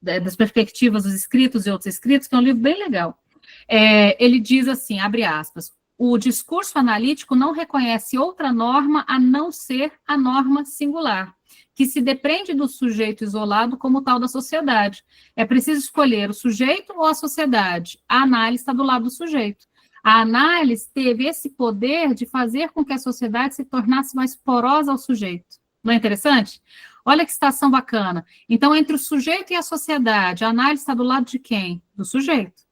Speaker 1: das perspectivas dos escritos e outros escritos, que é um livro bem legal. Ele diz assim, abre aspas, o discurso analítico não reconhece outra norma a não ser a norma singular, que se depreende do sujeito isolado como tal da sociedade. É preciso escolher o sujeito ou a sociedade. A análise está do lado do sujeito. A análise teve esse poder de fazer com que a sociedade se tornasse mais porosa ao sujeito. Não é interessante? Olha que citação bacana. Então, entre o sujeito e a sociedade, a análise está do lado de quem? Do sujeito.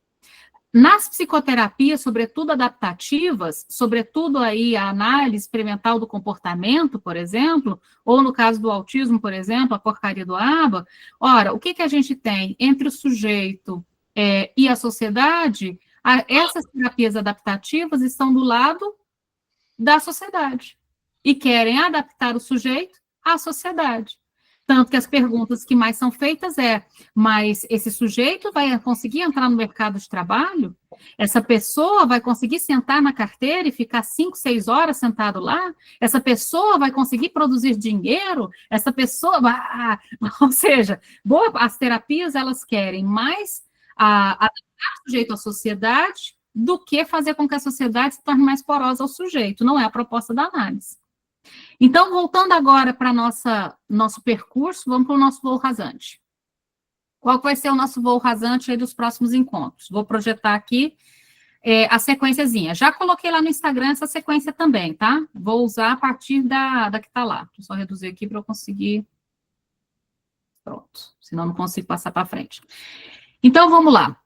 Speaker 1: Nas psicoterapias, sobretudo adaptativas, sobretudo aí a análise experimental do comportamento, por exemplo, ou no caso do autismo, por exemplo, a porcaria do ABA, ora, o que a gente tem entre o sujeito e a sociedade? Essas terapias adaptativas estão do lado da sociedade e querem adaptar o sujeito à sociedade. Tanto que as perguntas que mais são feitas mas esse sujeito vai conseguir entrar no mercado de trabalho? Essa pessoa vai conseguir sentar na carteira e ficar 5, 6 horas sentado lá? Essa pessoa vai conseguir produzir dinheiro? Essa pessoa... ou seja, as terapias, elas querem mais adaptar o sujeito à sociedade do que fazer com que a sociedade se torne mais porosa ao sujeito. Não é a proposta da análise. Então, voltando agora para nosso percurso, vamos para o nosso voo rasante. Qual vai ser o nosso voo rasante aí dos próximos encontros? Vou projetar aqui a sequenciazinha. Já coloquei lá no Instagram essa sequência também, tá? Vou usar a partir da que está lá. Vou só reduzir aqui para eu conseguir... Pronto, senão não consigo passar para frente. Então, vamos lá.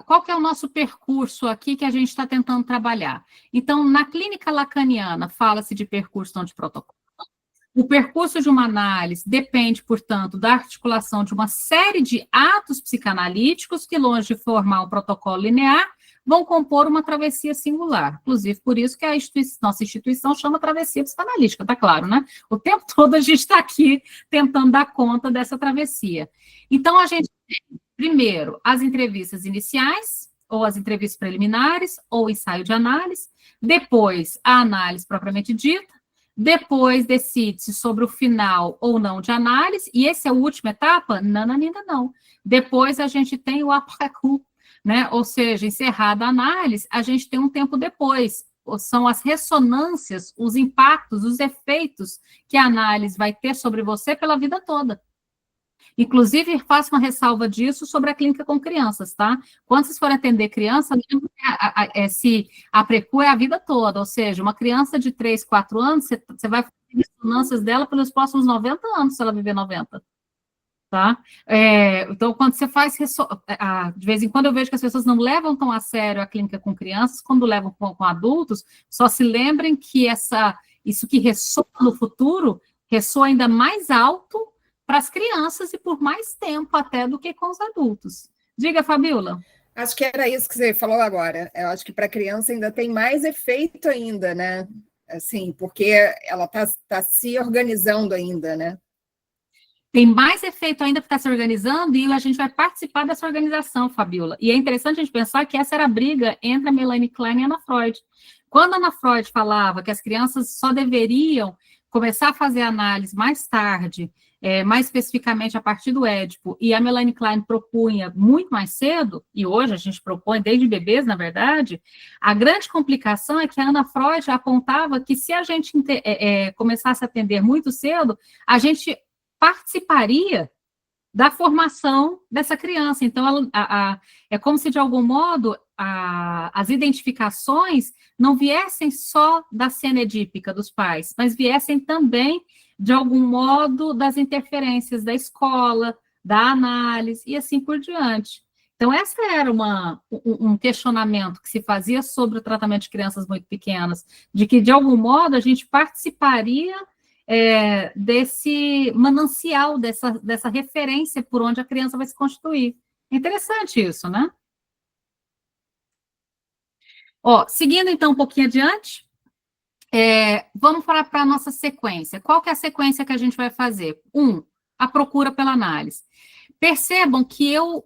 Speaker 1: Qual que é o nosso percurso aqui que a gente está tentando trabalhar? Então, na clínica lacaniana, fala-se de percurso, não de protocolo. O percurso de uma análise depende, portanto, da articulação de uma série de atos psicanalíticos que, longe de formar um protocolo linear, vão compor uma travessia singular. Inclusive, por isso que nossa instituição chama travessia psicanalítica, tá claro, né? O tempo todo a gente está aqui tentando dar conta dessa travessia. Então, a gente tem, primeiro, as entrevistas iniciais, ou as entrevistas preliminares, ou o ensaio de análise, depois a análise propriamente dita, depois decide-se sobre o final ou não de análise, e essa é a última etapa? Não, ainda não. Depois a gente tem o après-coup, né? Ou seja, encerrada a análise, a gente tem um tempo depois, são as ressonâncias, os impactos, os efeitos que a análise vai ter sobre você pela vida toda. Inclusive, faço uma ressalva disso sobre a clínica com crianças, tá? Quando vocês forem atender criança, lembra que se a precu é a vida toda, ou seja, uma criança de 3, 4 anos, você vai fazer ressonâncias dela pelos próximos 90 anos, se ela viver 90. Tá? Então, quando você faz... de vez em quando eu vejo que as pessoas não levam tão a sério a clínica com crianças, quando levam com adultos, só se lembrem que isso que ressoa no futuro, ressoa ainda mais alto para as crianças e por mais tempo até do que com os adultos. Diga, Fabíola.
Speaker 2: Acho que era isso que você falou agora. Eu acho que para a criança ainda tem mais efeito ainda, né? Assim, porque ela tá se organizando ainda, né?
Speaker 1: Tem mais efeito ainda porque está se organizando e a gente vai participar dessa organização, Fabíola. E é interessante a gente pensar que essa era a briga entre a Melanie Klein e a Ana Freud. Quando a Ana Freud falava que as crianças só deveriam começar a fazer análise mais tarde, mais especificamente a partir do Édipo, e a Melanie Klein propunha muito mais cedo, e hoje a gente propõe desde bebês, na verdade, a grande complicação é que a Ana Freud apontava que se a gente começasse a atender muito cedo, a gente participaria da formação dessa criança. Então, é como se, de algum modo, as identificações não viessem só da cena edípica dos pais, mas viessem também, de algum modo, das interferências da escola, da análise, e assim por diante. Então, essa era um questionamento que se fazia sobre o tratamento de crianças muito pequenas, de que, de algum modo, a gente participaria desse manancial, dessa referência por onde a criança vai se constituir. Interessante isso, né? Seguindo então um pouquinho adiante, vamos para a nossa sequência. Qual que é a sequência que a gente vai fazer? A procura pela análise. Percebam que eu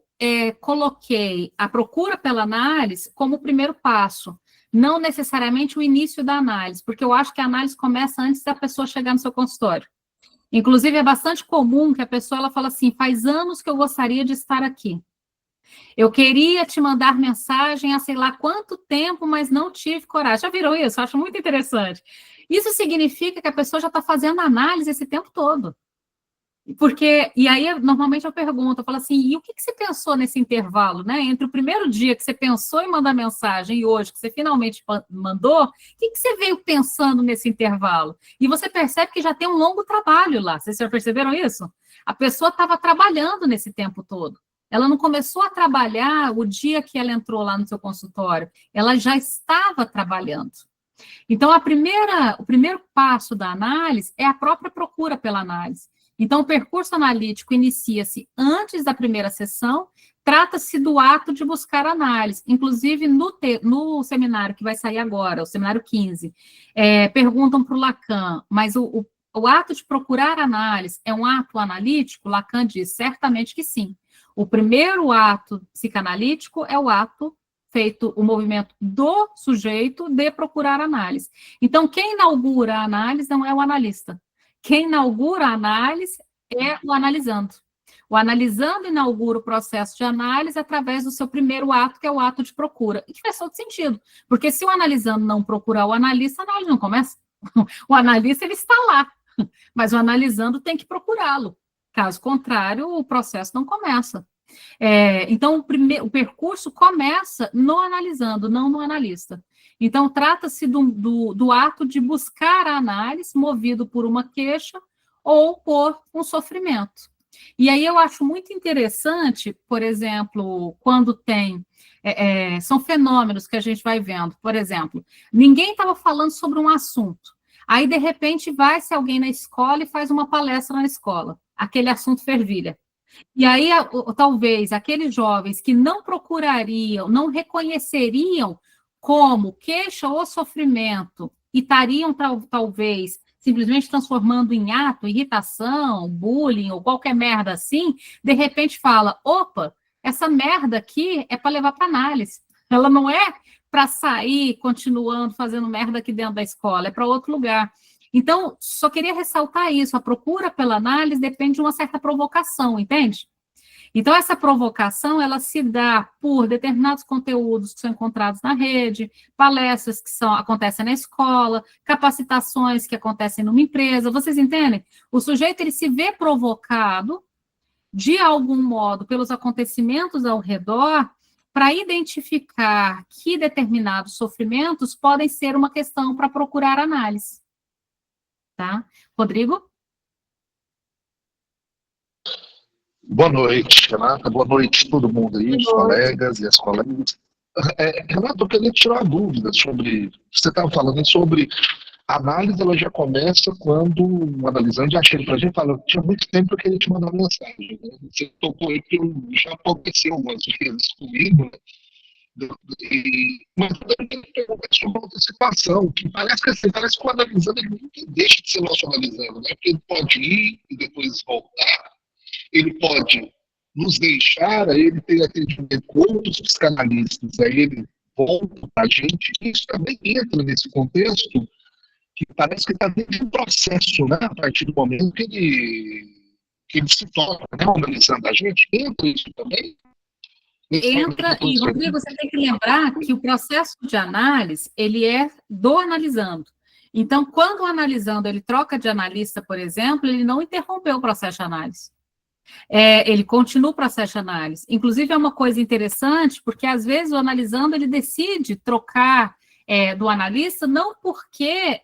Speaker 1: coloquei a procura pela análise como o primeiro passo, não necessariamente o início da análise, porque eu acho que a análise começa antes da pessoa chegar no seu consultório. Inclusive, é bastante comum que a pessoa ela fala assim, faz anos que eu gostaria de estar aqui. Eu queria te mandar mensagem há sei lá quanto tempo, mas não tive coragem. Já viram isso? Eu acho muito interessante. Isso significa que a pessoa já está fazendo análise esse tempo todo. E aí, normalmente eu pergunto, eu falo assim, e o que você pensou nesse intervalo, né? Entre o primeiro dia que você pensou em mandar mensagem e hoje que você finalmente mandou, o que você veio pensando nesse intervalo? E você percebe que já tem um longo trabalho lá, vocês já perceberam isso? A pessoa estava trabalhando nesse tempo todo. Ela não começou a trabalhar o dia que ela entrou lá no seu consultório, ela já estava trabalhando. Então, o primeiro passo da análise é a própria procura pela análise. Então, o percurso analítico inicia-se antes da primeira sessão, trata-se do ato de buscar análise. Inclusive, no seminário que vai sair agora, o seminário 15, perguntam para o Lacan, mas o ato de procurar análise é um ato analítico? Lacan diz, certamente que sim. O primeiro ato psicanalítico é o ato feito o movimento do sujeito de procurar análise. Então, quem inaugura a análise não é o analista. Quem inaugura a análise é o analisando. O analisando inaugura o processo de análise através do seu primeiro ato, que é o ato de procura. E que faz todo sentido, porque se o analisando não procurar o analista, a análise não começa. O analista, ele está lá, mas o analisando tem que procurá-lo. Caso contrário, o processo não começa. Então, o percurso começa no analisando, não no analista. Então, trata-se do ato de buscar a análise, movido por uma queixa ou por um sofrimento. E aí eu acho muito interessante, por exemplo, quando são fenômenos que a gente vai vendo. Por exemplo, ninguém estava falando sobre um assunto. Aí, de repente, vai-se alguém na escola e faz uma palestra na escola. Aquele assunto fervilha. E aí, talvez, aqueles jovens que não procurariam, não reconheceriam como queixa ou sofrimento e estariam, talvez, simplesmente transformando em ato, irritação, bullying ou qualquer merda assim, de repente fala, opa, essa merda aqui é para levar para análise. Ela não é para sair continuando fazendo merda aqui dentro da escola, é para outro lugar. Então, só queria ressaltar isso, a procura pela análise depende de uma certa provocação, entende? Então, essa provocação, ela se dá por determinados conteúdos que são encontrados na rede, palestras que acontecem na escola, capacitações que acontecem numa empresa, vocês entendem? O sujeito, ele se vê provocado de algum modo, pelos acontecimentos ao redor, para identificar que determinados sofrimentos podem ser uma questão para procurar análise. Tá? Rodrigo?
Speaker 3: Boa noite, Renata. Boa noite a todo mundo aí, os colegas e as colegas. Renata, eu queria tirar uma dúvida sobre... Você estava falando sobre... A análise ela já começa quando o analisante já chega para a gente e fala: tinha muito tempo que eu queria te mandar uma mensagem. Né? Você tocou aí que já aconteceu algumas vezes comigo, né? Mas eu queria perguntar sobre outra situação, que parece que assim, parece que o analisando ele nunca deixa de ser nosso analisando, né? Porque ele pode ir e depois voltar, ele pode nos deixar, aí ele tem atendimento com outros psicanalistas, aí ele volta para a gente, e isso também entra nesse contexto que parece que está dentro de um processo, né? A partir do momento que ele se torna, né? Analisando a gente, entra isso também?
Speaker 1: Entra, e Rodrigo, você tem que lembrar que o processo de análise, ele é do analisando. Então, quando o analisando ele troca de analista, por exemplo, ele não interrompeu o processo de análise. Ele continua o processo de análise. Inclusive, é uma coisa interessante, porque às vezes o analisando ele decide trocar do analista, não porque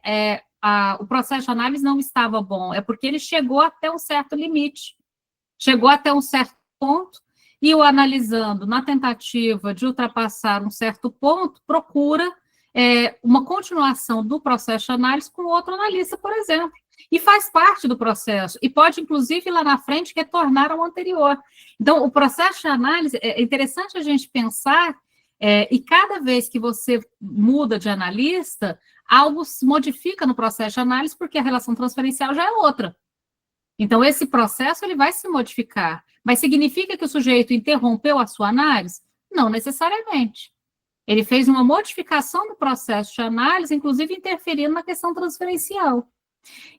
Speaker 1: o processo de análise não estava bom, é porque ele chegou até um certo limite, chegou até um certo ponto, e o analisando, na tentativa de ultrapassar um certo ponto, procura uma continuação do processo de análise com outro analista, por exemplo, e faz parte do processo, e pode, inclusive, lá na frente, retornar ao anterior. Então, o processo de análise, é interessante a gente pensar. E cada vez que você muda de analista, algo se modifica no processo de análise, porque a relação transferencial já é outra. Então, esse processo ele vai se modificar. Mas significa que o sujeito interrompeu a sua análise? Não necessariamente. Ele fez uma modificação do processo de análise, inclusive interferindo na questão transferencial.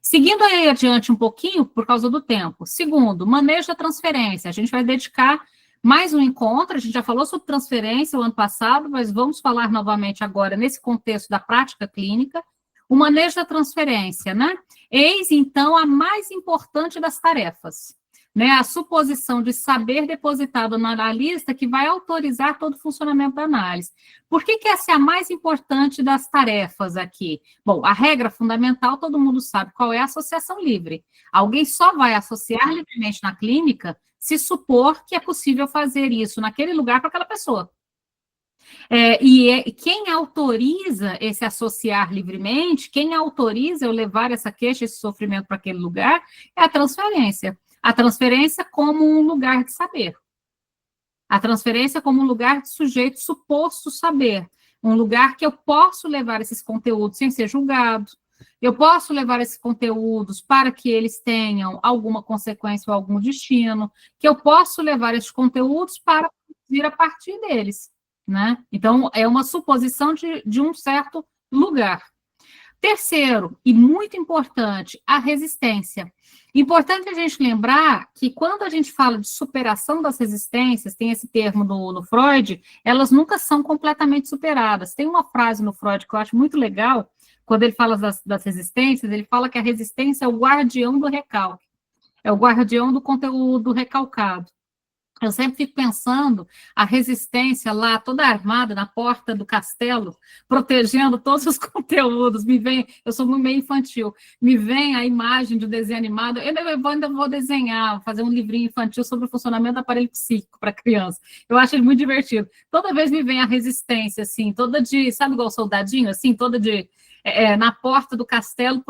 Speaker 1: Seguindo aí adiante um pouquinho, por causa do tempo. Segundo, manejo da transferência. A gente vai dedicar mais um encontro, a gente já falou sobre transferência o ano passado, mas vamos falar novamente agora nesse contexto da prática clínica, o manejo da transferência, né? Eis, então, a mais importante das tarefas, né? A suposição de saber depositado no analista que vai autorizar todo o funcionamento da análise. Por que essa é a mais importante das tarefas aqui? Bom, a regra fundamental, todo mundo sabe qual é a associação livre. Alguém só vai associar livremente na clínica se supor que é possível fazer isso naquele lugar para aquela pessoa. Quem autoriza esse associar livremente, quem autoriza eu levar essa queixa, esse sofrimento para aquele lugar, é a transferência. A transferência como um lugar de saber. A transferência como um lugar de sujeito suposto saber. Um lugar que eu posso levar esses conteúdos sem ser julgado. Eu posso levar esses conteúdos para que eles tenham alguma consequência ou algum destino, que eu posso levar esses conteúdos para vir a partir deles, né? Então, é uma suposição de um certo lugar. Terceiro, e muito importante, a resistência. Importante a gente lembrar que quando a gente fala de superação das resistências, tem esse termo no Freud, elas nunca são completamente superadas. Tem uma frase no Freud que eu acho muito legal, quando ele fala das resistências, ele fala que a resistência é o guardião do recalque, é o guardião do conteúdo recalcado. Eu sempre fico pensando a resistência lá, toda armada na porta do castelo, protegendo todos os conteúdos. Me vem, eu sou meio infantil, me vem a imagem de um desenho animado. Eu ainda vou desenhar, fazer um livrinho infantil sobre o funcionamento do aparelho psíquico para criança. Eu acho ele muito divertido. Toda vez me vem a resistência, assim, toda de, sabe igual soldadinho, assim, toda de... na porta do castelo,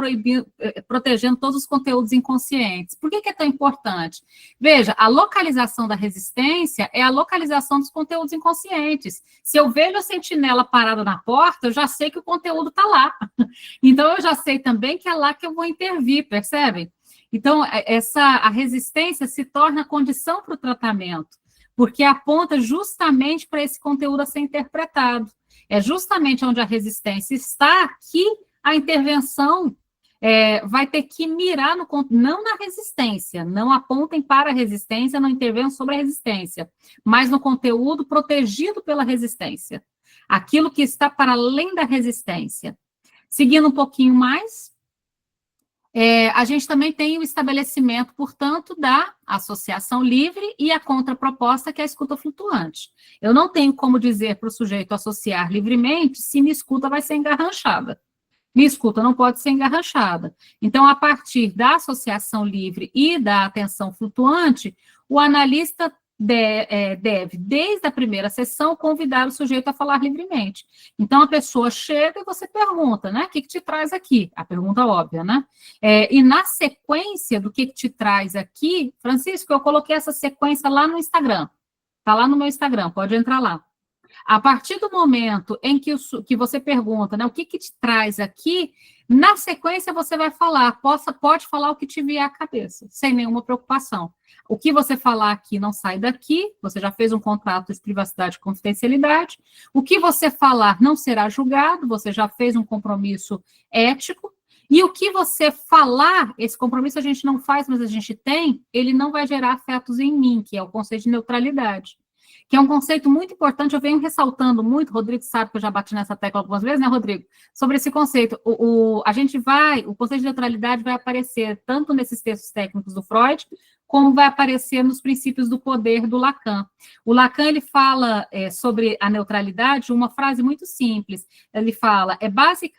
Speaker 1: protegendo todos os conteúdos inconscientes. Por que é tão importante? Veja, a localização da resistência é a localização dos conteúdos inconscientes. Se eu vejo a sentinela parada na porta, eu já sei que o conteúdo está lá. Então, eu já sei também que é lá que eu vou intervir, percebem? Então, a resistência se torna condição para o tratamento, porque aponta justamente para esse conteúdo a ser interpretado. É justamente onde a resistência está que a intervenção vai ter que mirar não na resistência, não apontem para a resistência, não intervenham sobre a resistência, mas no conteúdo protegido pela resistência. Aquilo que está para além da resistência. Seguindo um pouquinho mais, A gente também tem o estabelecimento, portanto, da associação livre e a contraproposta, que é a escuta flutuante. Eu não tenho como dizer para o sujeito associar livremente se minha escuta vai ser engarranchada. Minha escuta não pode ser engarranchada. Então, a partir da associação livre e da atenção flutuante, o analista deve, desde a primeira sessão, convidar o sujeito a falar livremente. Então, a pessoa chega e você pergunta, né? O que te traz aqui? A pergunta óbvia, né? E na sequência do que te traz aqui, Francisco, eu coloquei essa sequência lá no Instagram. Está lá no meu Instagram, pode entrar lá. A partir do momento em que você pergunta, né, o que te traz aqui, na sequência você vai falar, pode falar o que te vier à cabeça, sem nenhuma preocupação. O que você falar aqui não sai daqui, você já fez um contrato de privacidade e confidencialidade. O que você falar não será julgado, você já fez um compromisso ético. E o que você falar, esse compromisso a gente não faz, mas a gente tem, ele não vai gerar afetos em mim, que é o conceito de neutralidade, que é um conceito muito importante. Eu venho ressaltando muito, Rodrigo sabe que eu já bati nessa tecla algumas vezes, né, Rodrigo? Sobre esse conceito. O conceito de neutralidade vai aparecer tanto nesses textos técnicos do Freud, como vai aparecer nos princípios do poder do Lacan. O Lacan, ele fala sobre a neutralidade, uma frase muito simples. Ele fala,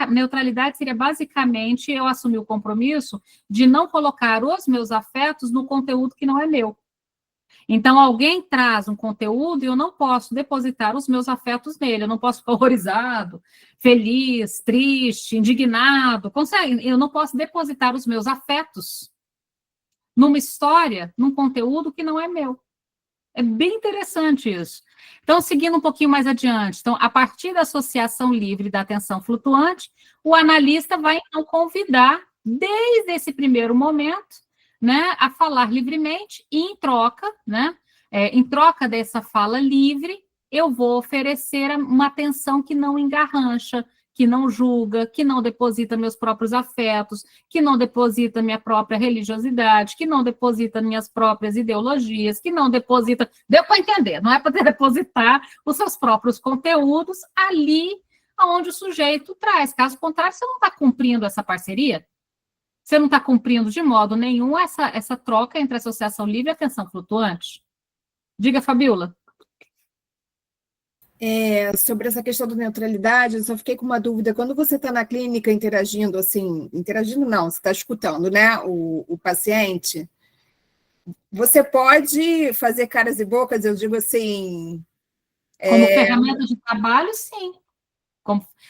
Speaker 1: neutralidade seria basicamente eu assumir o compromisso de não colocar os meus afetos no conteúdo que não é meu. Então, alguém traz um conteúdo e eu não posso depositar os meus afetos nele, eu não posso ficar horrorizado, feliz, triste, indignado, eu não posso depositar os meus afetos numa história, num conteúdo que não é meu. É bem interessante isso. Então, seguindo um pouquinho mais adiante, então, a partir da associação livre da atenção flutuante, o analista vai, então, convidar, desde esse primeiro momento, né, a falar livremente, e em troca, né, em troca dessa fala livre, eu vou oferecer uma atenção que não engarrancha, que não julga, que não deposita meus próprios afetos, que não deposita minha própria religiosidade, que não deposita minhas próprias ideologias, que não deposita... Deu para entender, não é para depositar os seus próprios conteúdos ali onde o sujeito traz. Caso contrário, você não está cumprindo essa parceria, você não está cumprindo de modo nenhum essa troca entre associação livre e atenção flutuante. Diga, Fabiola.
Speaker 2: Sobre essa questão da neutralidade, eu só fiquei com uma dúvida. Quando você está na clínica interagindo, assim, interagindo não, você está escutando, né, o paciente, você pode fazer caras e bocas, eu digo assim...
Speaker 1: Como ferramenta de trabalho, sim.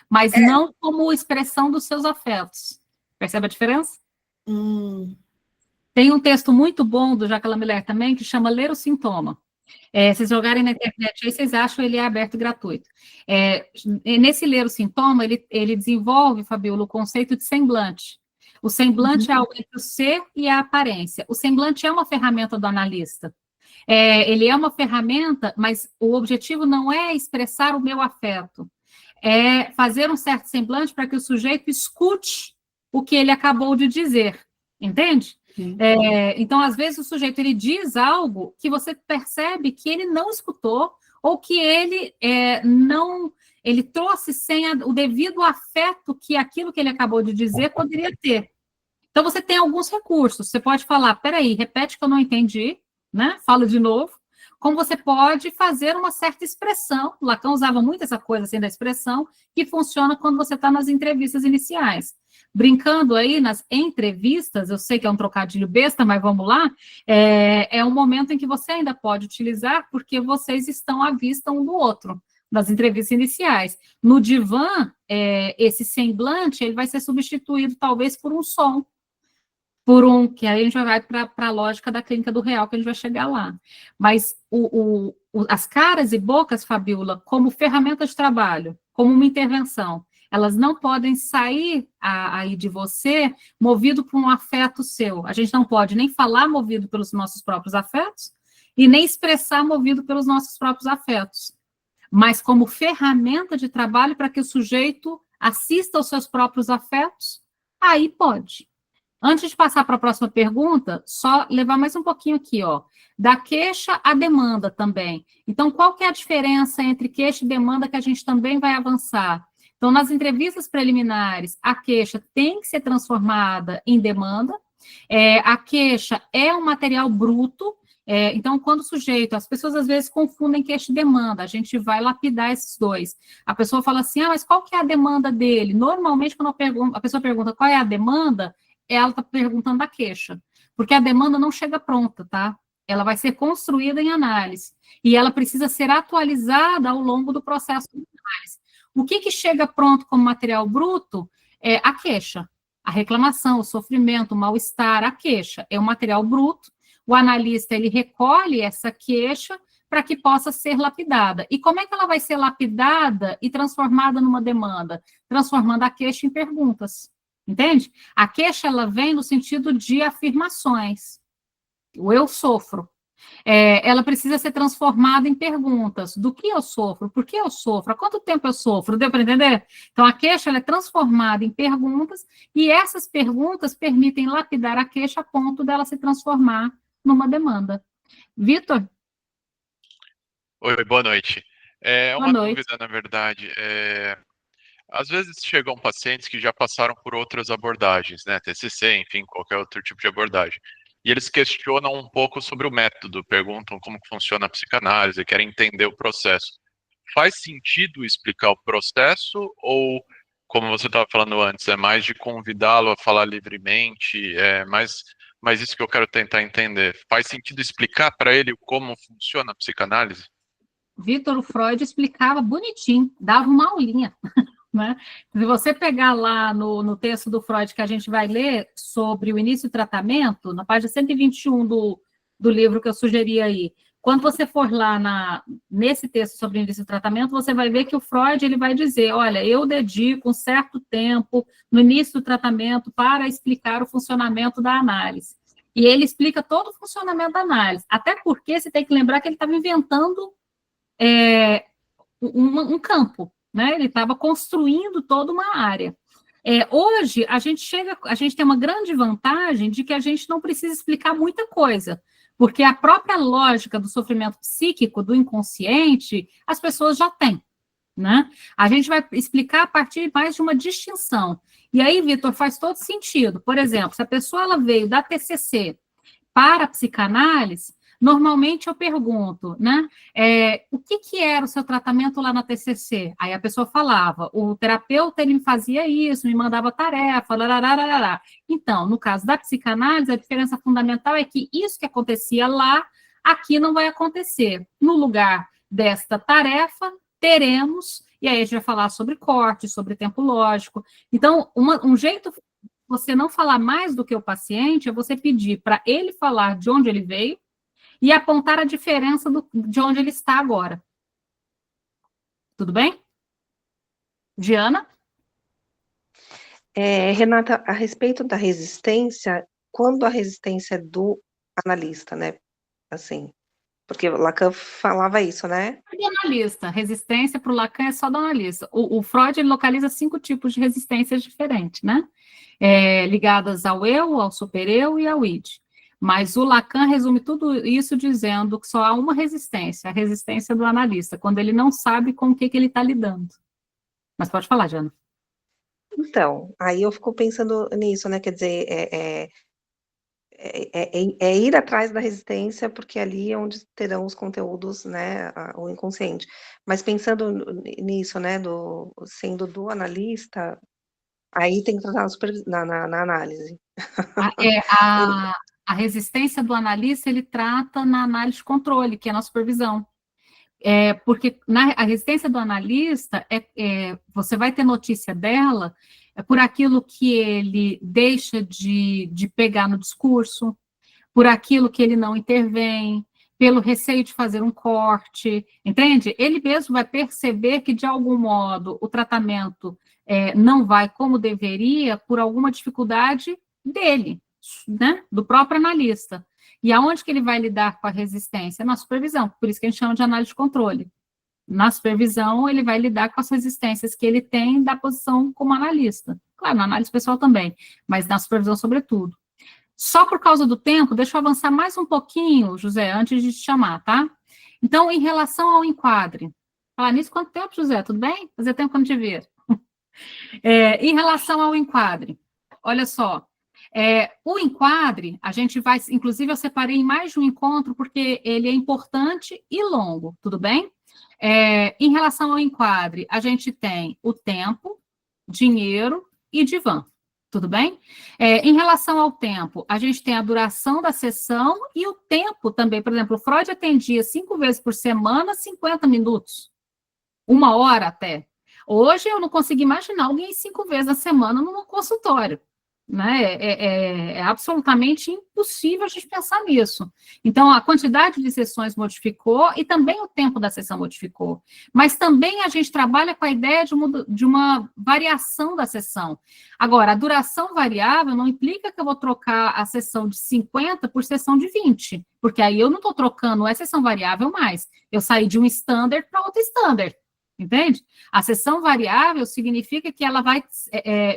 Speaker 1: Mas não como expressão dos seus afetos. Percebe a diferença? Tem um texto muito bom do Jacques Lamillard também, que chama Ler o Sintoma. Vocês jogarem na internet, aí vocês acham ele é aberto e gratuito. Nesse Ler o Sintoma, ele desenvolve, Fabiola, o conceito de semblante. O semblante é algo entre o ser e a aparência. O semblante é uma ferramenta do analista. Ele é uma ferramenta, mas o objetivo não é expressar o meu afeto. É fazer um certo semblante para que o sujeito escute o que ele acabou de dizer. Entende? Então, às vezes, o sujeito ele diz algo que você percebe que ele não escutou, ou que ele ele trouxe sem o devido afeto que aquilo que ele acabou de dizer poderia ter. Então, você tem alguns recursos. Você pode falar, peraí, repete que eu não entendi, né? Fala de novo. Como você pode fazer uma certa expressão. O Lacan usava muito essa coisa assim da expressão, que funciona quando você está nas entrevistas iniciais. Brincando aí nas entrevistas, eu sei que é um trocadilho besta, mas vamos lá, é um momento em que você ainda pode utilizar, porque vocês estão à vista um do outro, nas entrevistas iniciais. No divã, esse semblante, ele vai ser substituído talvez por um som, que aí a gente vai para a lógica da clínica do real, que a gente vai chegar lá. Mas as caras e bocas, Fabiola, como ferramenta de trabalho, como uma intervenção, elas não podem sair aí de você movido por um afeto seu. A gente não pode nem falar movido pelos nossos próprios afetos e nem expressar movido pelos nossos próprios afetos. Mas como ferramenta de trabalho para que o sujeito assista aos seus próprios afetos, aí pode. Antes de passar para a próxima pergunta, só levar mais um pouquinho aqui, ó. Da queixa à demanda também. Então, qual que é a diferença entre queixa e demanda que a gente também vai avançar? Então, nas entrevistas preliminares, a queixa tem que ser transformada em demanda. A queixa é um material bruto. Então, quando o sujeito, as pessoas às vezes confundem queixa e demanda, a gente vai lapidar esses dois. A pessoa fala assim, mas qual que é a demanda dele? Normalmente, quando a pessoa pergunta qual é a demanda, ela está perguntando da queixa, porque a demanda não chega pronta, tá? Ela vai ser construída em análise, e ela precisa ser atualizada ao longo do processo de análise. O que chega pronto como material bruto? É a queixa, a reclamação, o sofrimento, o mal-estar, a queixa. É um material bruto. O analista, ele recolhe essa queixa para que possa ser lapidada. E como é que ela vai ser lapidada e transformada numa demanda? Transformando a queixa em perguntas, entende? A queixa, ela vem no sentido de afirmações. O eu sofro. Ela precisa ser transformada em perguntas. Do que eu sofro? Por que eu sofro? Há quanto tempo eu sofro? Deu para entender? Então, a queixa ela é transformada em perguntas e essas perguntas permitem lapidar a queixa a ponto dela se transformar numa demanda. Vitor?
Speaker 4: Oi, boa noite.
Speaker 1: Boa noite.
Speaker 4: Dúvida, na verdade. Às vezes chegam pacientes que já passaram por outras abordagens, né? TCC, enfim, qualquer outro tipo de abordagem. E eles questionam um pouco sobre o método, perguntam como que funciona a psicanálise, querem entender o processo. Faz sentido explicar o processo ou, como você estava falando antes, é mais de convidá-lo a falar livremente, mas isso que eu quero tentar entender. Faz sentido explicar para ele como funciona a psicanálise?
Speaker 1: Vitor, o Freud explicava bonitinho, dava uma aulinha, né? Se você pegar lá no texto do Freud que a gente vai ler sobre o início do tratamento, na página 121 do livro que eu sugeri aí, quando você for lá nesse texto sobre o início do tratamento, você vai ver que o Freud ele vai dizer, olha, eu dedico um certo tempo no início do tratamento para explicar o funcionamento da análise. E ele explica todo o funcionamento da análise, até porque você tem que lembrar que ele estava inventando um campo, né? Ele estava construindo toda uma área. Hoje, a gente tem uma grande vantagem de que a gente não precisa explicar muita coisa, porque a própria lógica do sofrimento psíquico, do inconsciente, as pessoas já têm, né? A gente vai explicar a partir mais de uma distinção. E aí, Vitor, faz todo sentido. Por exemplo, se a pessoa ela veio da TCC para a psicanálise, normalmente eu pergunto, né, o que era o seu tratamento lá na TCC? Aí a pessoa falava, o terapeuta ele me fazia isso, me mandava tarefa, larararará. Então, no caso da psicanálise, a diferença fundamental é que isso que acontecia lá, aqui não vai acontecer. No lugar desta tarefa, teremos, e aí a gente vai falar sobre corte, sobre tempo lógico. Então, um jeito você não falar mais do que o paciente é você pedir para ele falar de onde ele veio e apontar a diferença de onde ele está agora. Tudo bem? Diana?
Speaker 5: Renata, a respeito da resistência, quando a resistência é do analista, né? Assim, porque o Lacan falava isso, né?
Speaker 1: É do analista. Resistência para o Lacan é só do analista. O Freud ele localiza 5 tipos de resistências diferentes, né? Ligadas ao eu, ao supereu e ao id. Mas o Lacan resume tudo isso dizendo que só há uma resistência, a resistência do analista, quando ele não sabe com o que ele está lidando. Mas pode falar, Diana.
Speaker 5: Então, aí eu fico pensando nisso, né? Quer dizer, ir atrás da resistência, porque ali é onde terão os conteúdos, né? O inconsciente. Mas pensando nisso, né? Sendo do analista, aí tem que tratar na análise.
Speaker 1: A resistência do analista, ele trata na análise de controle, que é na supervisão. Porque a resistência do analista, você vai ter notícia dela por aquilo que ele deixa de pegar no discurso, por aquilo que ele não intervém, pelo receio de fazer um corte, entende? Ele mesmo vai perceber que, de algum modo, o tratamento não vai como deveria por alguma dificuldade dele, né? Do próprio analista. E aonde que ele vai lidar com a resistência? Na supervisão, por isso que a gente chama de análise de controle. Na supervisão, ele vai lidar com as resistências que ele tem da posição como analista. Claro, na análise pessoal também, mas na supervisão, sobretudo. Só por causa do tempo, deixa eu avançar mais um pouquinho, José, antes de te chamar, tá? Então, em relação ao enquadre. Falar nisso, quanto tempo, José? Tudo bem? Fazia tempo que eu não te vi. Em relação ao enquadre, olha só, o enquadre, a gente vai, inclusive eu separei em mais de um encontro, porque ele é importante e longo, tudo bem? Em relação ao enquadre, a gente tem o tempo, dinheiro e divã, tudo bem? Em relação ao tempo, a gente tem a duração da sessão e o tempo também. Por exemplo, o Freud atendia 5 vezes por semana, 50 minutos, 1 hora até. Hoje eu não consigo imaginar alguém 5 vezes na semana num consultório, né? É absolutamente impossível a gente pensar nisso. Então, a quantidade de sessões modificou e também o tempo da sessão modificou. Mas também a gente trabalha com a ideia de uma variação da sessão. Agora, a duração variável não implica que eu vou trocar a sessão de 50 por sessão de 20, porque aí eu não estou trocando a sessão variável mais. Eu saí de um standard para outro standard. Entende? A sessão variável significa que ela vai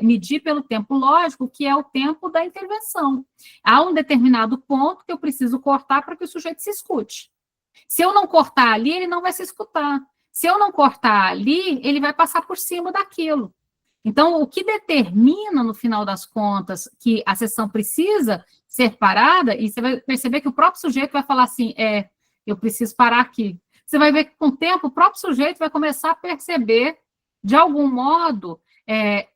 Speaker 1: medir pelo tempo lógico, que é o tempo da intervenção. Há um determinado ponto que eu preciso cortar para que o sujeito se escute. Se eu não cortar ali, ele não vai se escutar. Se eu não cortar ali, ele vai passar por cima daquilo. Então, o que determina, no final das contas, que a sessão precisa ser parada, e você vai perceber que o próprio sujeito vai falar assim, eu preciso parar aqui. Você vai ver que, com o tempo, o próprio sujeito vai começar a perceber, de algum modo,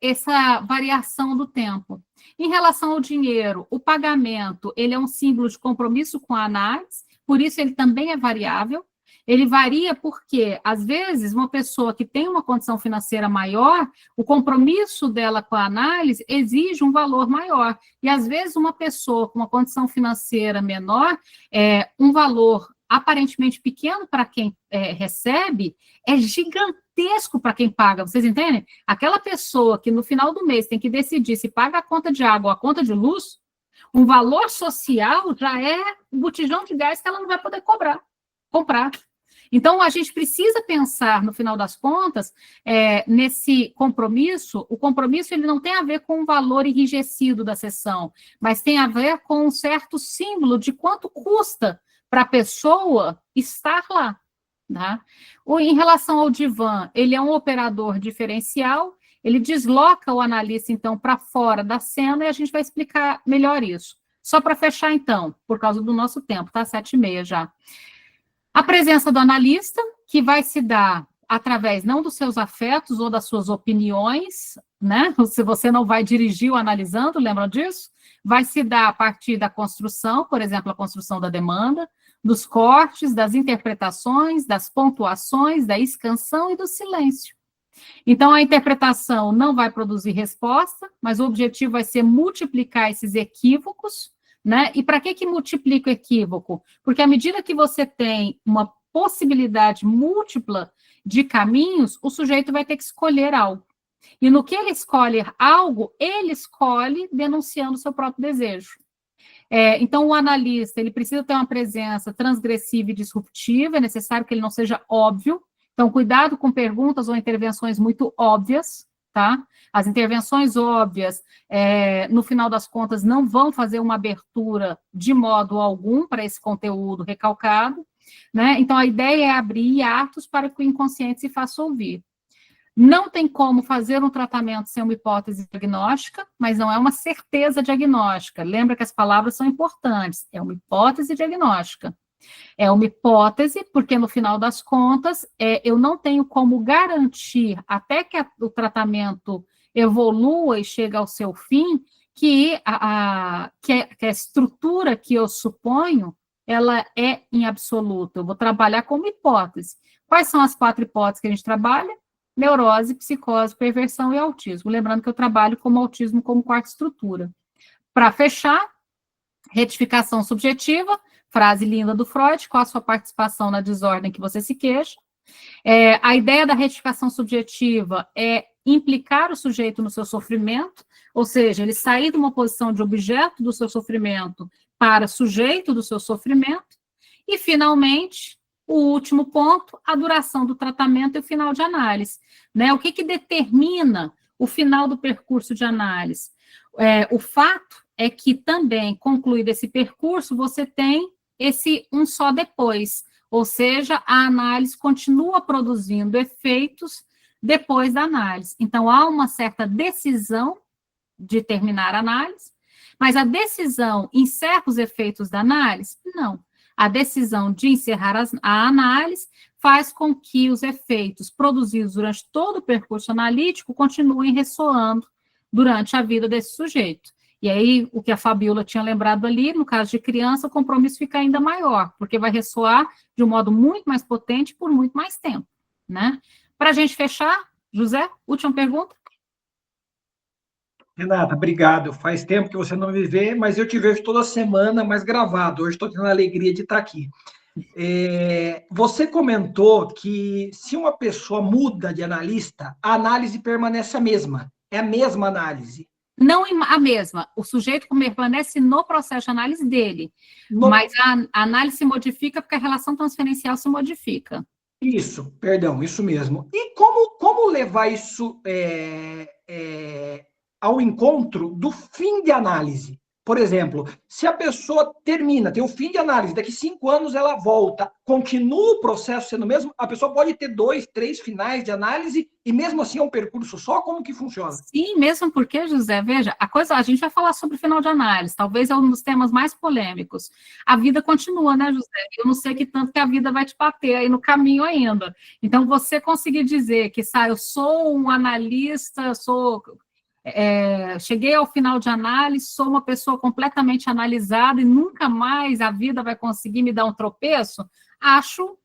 Speaker 1: essa variação do tempo. Em relação ao dinheiro, o pagamento, ele é um símbolo de compromisso com a análise, por isso ele também é variável. Ele varia porque, às vezes, uma pessoa que tem uma condição financeira maior, o compromisso dela com a análise exige um valor maior. E, às vezes, uma pessoa com uma condição financeira menor, um valor aparentemente pequeno para quem recebe, é gigantesco para quem paga, vocês entendem? Aquela pessoa que no final do mês tem que decidir se paga a conta de água ou a conta de luz, um valor social já é um botijão de gás que ela não vai poder comprar. Então, a gente precisa pensar, no final das contas, nesse compromisso. O compromisso ele não tem a ver com o valor enrijecido da sessão, mas tem a ver com um certo símbolo de quanto custa para a pessoa estar lá. Tá? Em relação ao divã, ele é um operador diferencial, ele desloca o analista, então, para fora da cena, e a gente vai explicar melhor isso. Só para fechar, então, por causa do nosso tempo, tá? 7h30 já. A presença do analista, que vai se dar através não dos seus afetos ou das suas opiniões, né? Se você não vai dirigir o analisando, lembram disso? Vai se dar a partir da construção, por exemplo, a construção da demanda, dos cortes, das interpretações, das pontuações, da escansão e do silêncio. Então, a interpretação não vai produzir resposta, mas o objetivo vai ser multiplicar esses equívocos, né? E para que multiplica o equívoco? Porque à medida que você tem uma possibilidade múltipla de caminhos, o sujeito vai ter que escolher algo. E no que ele escolhe algo, ele escolhe denunciando o seu próprio desejo. Então, o analista, ele precisa ter uma presença transgressiva e disruptiva, é necessário que ele não seja óbvio. Então, cuidado com perguntas ou intervenções muito óbvias, tá? As intervenções óbvias, no final das contas, não vão fazer uma abertura de modo algum para esse conteúdo recalcado, né? Então, a ideia é abrir hiatos para que o inconsciente se faça ouvir. Não tem como fazer um tratamento sem uma hipótese diagnóstica, mas não é uma certeza diagnóstica. Lembra que as palavras são importantes. É uma hipótese diagnóstica. É uma hipótese, porque no final das contas, eu não tenho como garantir, até que o tratamento evolua e chegue ao seu fim, que a estrutura que eu suponho, ela é em absoluto. Eu vou trabalhar como hipótese. Quais são as 4 hipóteses que a gente trabalha? Neurose, psicose, perversão e autismo. Lembrando que eu trabalho como autismo como quarta estrutura. Para fechar, retificação subjetiva, frase linda do Freud, qual a sua participação na desordem que você se queixa. A ideia da retificação subjetiva é implicar o sujeito no seu sofrimento, ou seja, ele sair de uma posição de objeto do seu sofrimento para sujeito do seu sofrimento. E, finalmente, o último ponto, a duração do tratamento e o final de análise. Né? O que determina o final do percurso de análise? O fato é que também, concluído esse percurso, você tem esse um só depois, ou seja, a análise continua produzindo efeitos depois da análise. Então, há uma certa decisão de terminar a análise, mas a decisão encerra os efeitos da análise? Não. A decisão de encerrar a análise faz com que os efeitos produzidos durante todo o percurso analítico continuem ressoando durante a vida desse sujeito. E aí, o que a Fabiola tinha lembrado ali, no caso de criança, o compromisso fica ainda maior, porque vai ressoar de um modo muito mais potente por muito mais tempo, né? Para a gente fechar, José, última pergunta.
Speaker 6: Renata, obrigado. Faz tempo que você não me vê, mas eu te vejo toda semana, mais gravado. Hoje estou tendo a alegria de estar aqui. Você comentou que se uma pessoa muda de analista, a análise permanece a mesma. É a mesma análise.
Speaker 1: Não a mesma. O sujeito permanece no processo de análise dele, mas a análise se modifica porque a relação transferencial se modifica.
Speaker 6: Isso, perdão, isso mesmo. E como levar isso ao encontro do fim de análise? Por exemplo, se a pessoa tem o fim de análise, daqui 5 anos ela volta, continua o processo sendo o mesmo, a pessoa pode ter 2, 3 finais de análise e mesmo assim é um percurso só? Como que funciona?
Speaker 1: Sim, mesmo porque, José, veja, a gente vai falar sobre final de análise, talvez é um dos temas mais polêmicos. A vida continua, né, José? Eu não sei que tanto que a vida vai te bater aí no caminho ainda. Então, você conseguir dizer que, eu sou um analista, cheguei ao final de análise, sou uma pessoa completamente analisada e nunca mais a vida vai conseguir me dar um tropeço, acho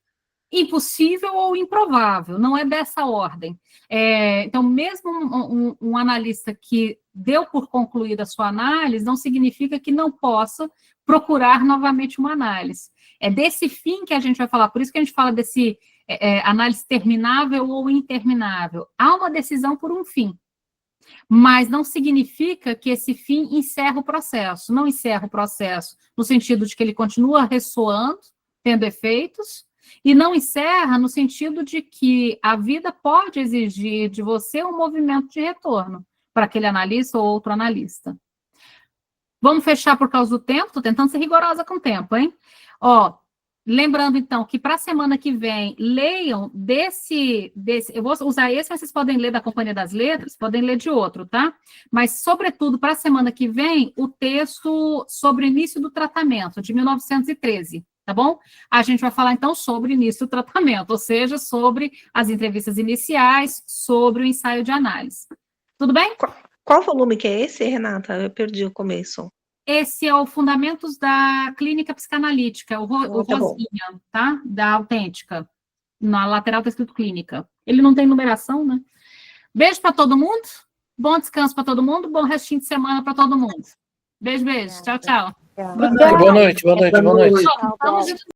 Speaker 1: impossível ou improvável, não é dessa ordem. Então, mesmo um analista que deu por concluída a sua análise, não significa que não possa procurar novamente uma análise. É desse fim que a gente vai falar, por isso que a gente fala desse análise terminável ou interminável. Há uma decisão por um fim, mas não significa que esse fim encerra o processo. Não encerra o processo no sentido de que ele continua ressoando, tendo efeitos, e não encerra no sentido de que a vida pode exigir de você um movimento de retorno para aquele analista ou outro analista. Vamos fechar por causa do tempo? Estou tentando ser rigorosa com o tempo, hein? Lembrando, então, que para a semana que vem, leiam eu vou usar esse, mas vocês podem ler da Companhia das Letras, podem ler de outro, tá? Mas, sobretudo, para a semana que vem, o texto sobre o início do tratamento, de 1913, tá bom? A gente vai falar, então, sobre o início do tratamento, ou seja, sobre as entrevistas iniciais, sobre o ensaio de análise. Tudo bem?
Speaker 5: Qual volume que é esse, Renata? Eu perdi o começo.
Speaker 1: Esse é o Fundamentos da Clínica Psicanalítica, o
Speaker 5: Tá
Speaker 1: Rosinha, tá? Da Autêntica. Na lateral está escrito Clínica. Ele não tem numeração, né? Beijo para todo mundo. Bom descanso para todo mundo. Bom restinho de semana para todo mundo. Beijo, beijo. Tchau, tchau.
Speaker 7: Boa noite.
Speaker 1: Vamos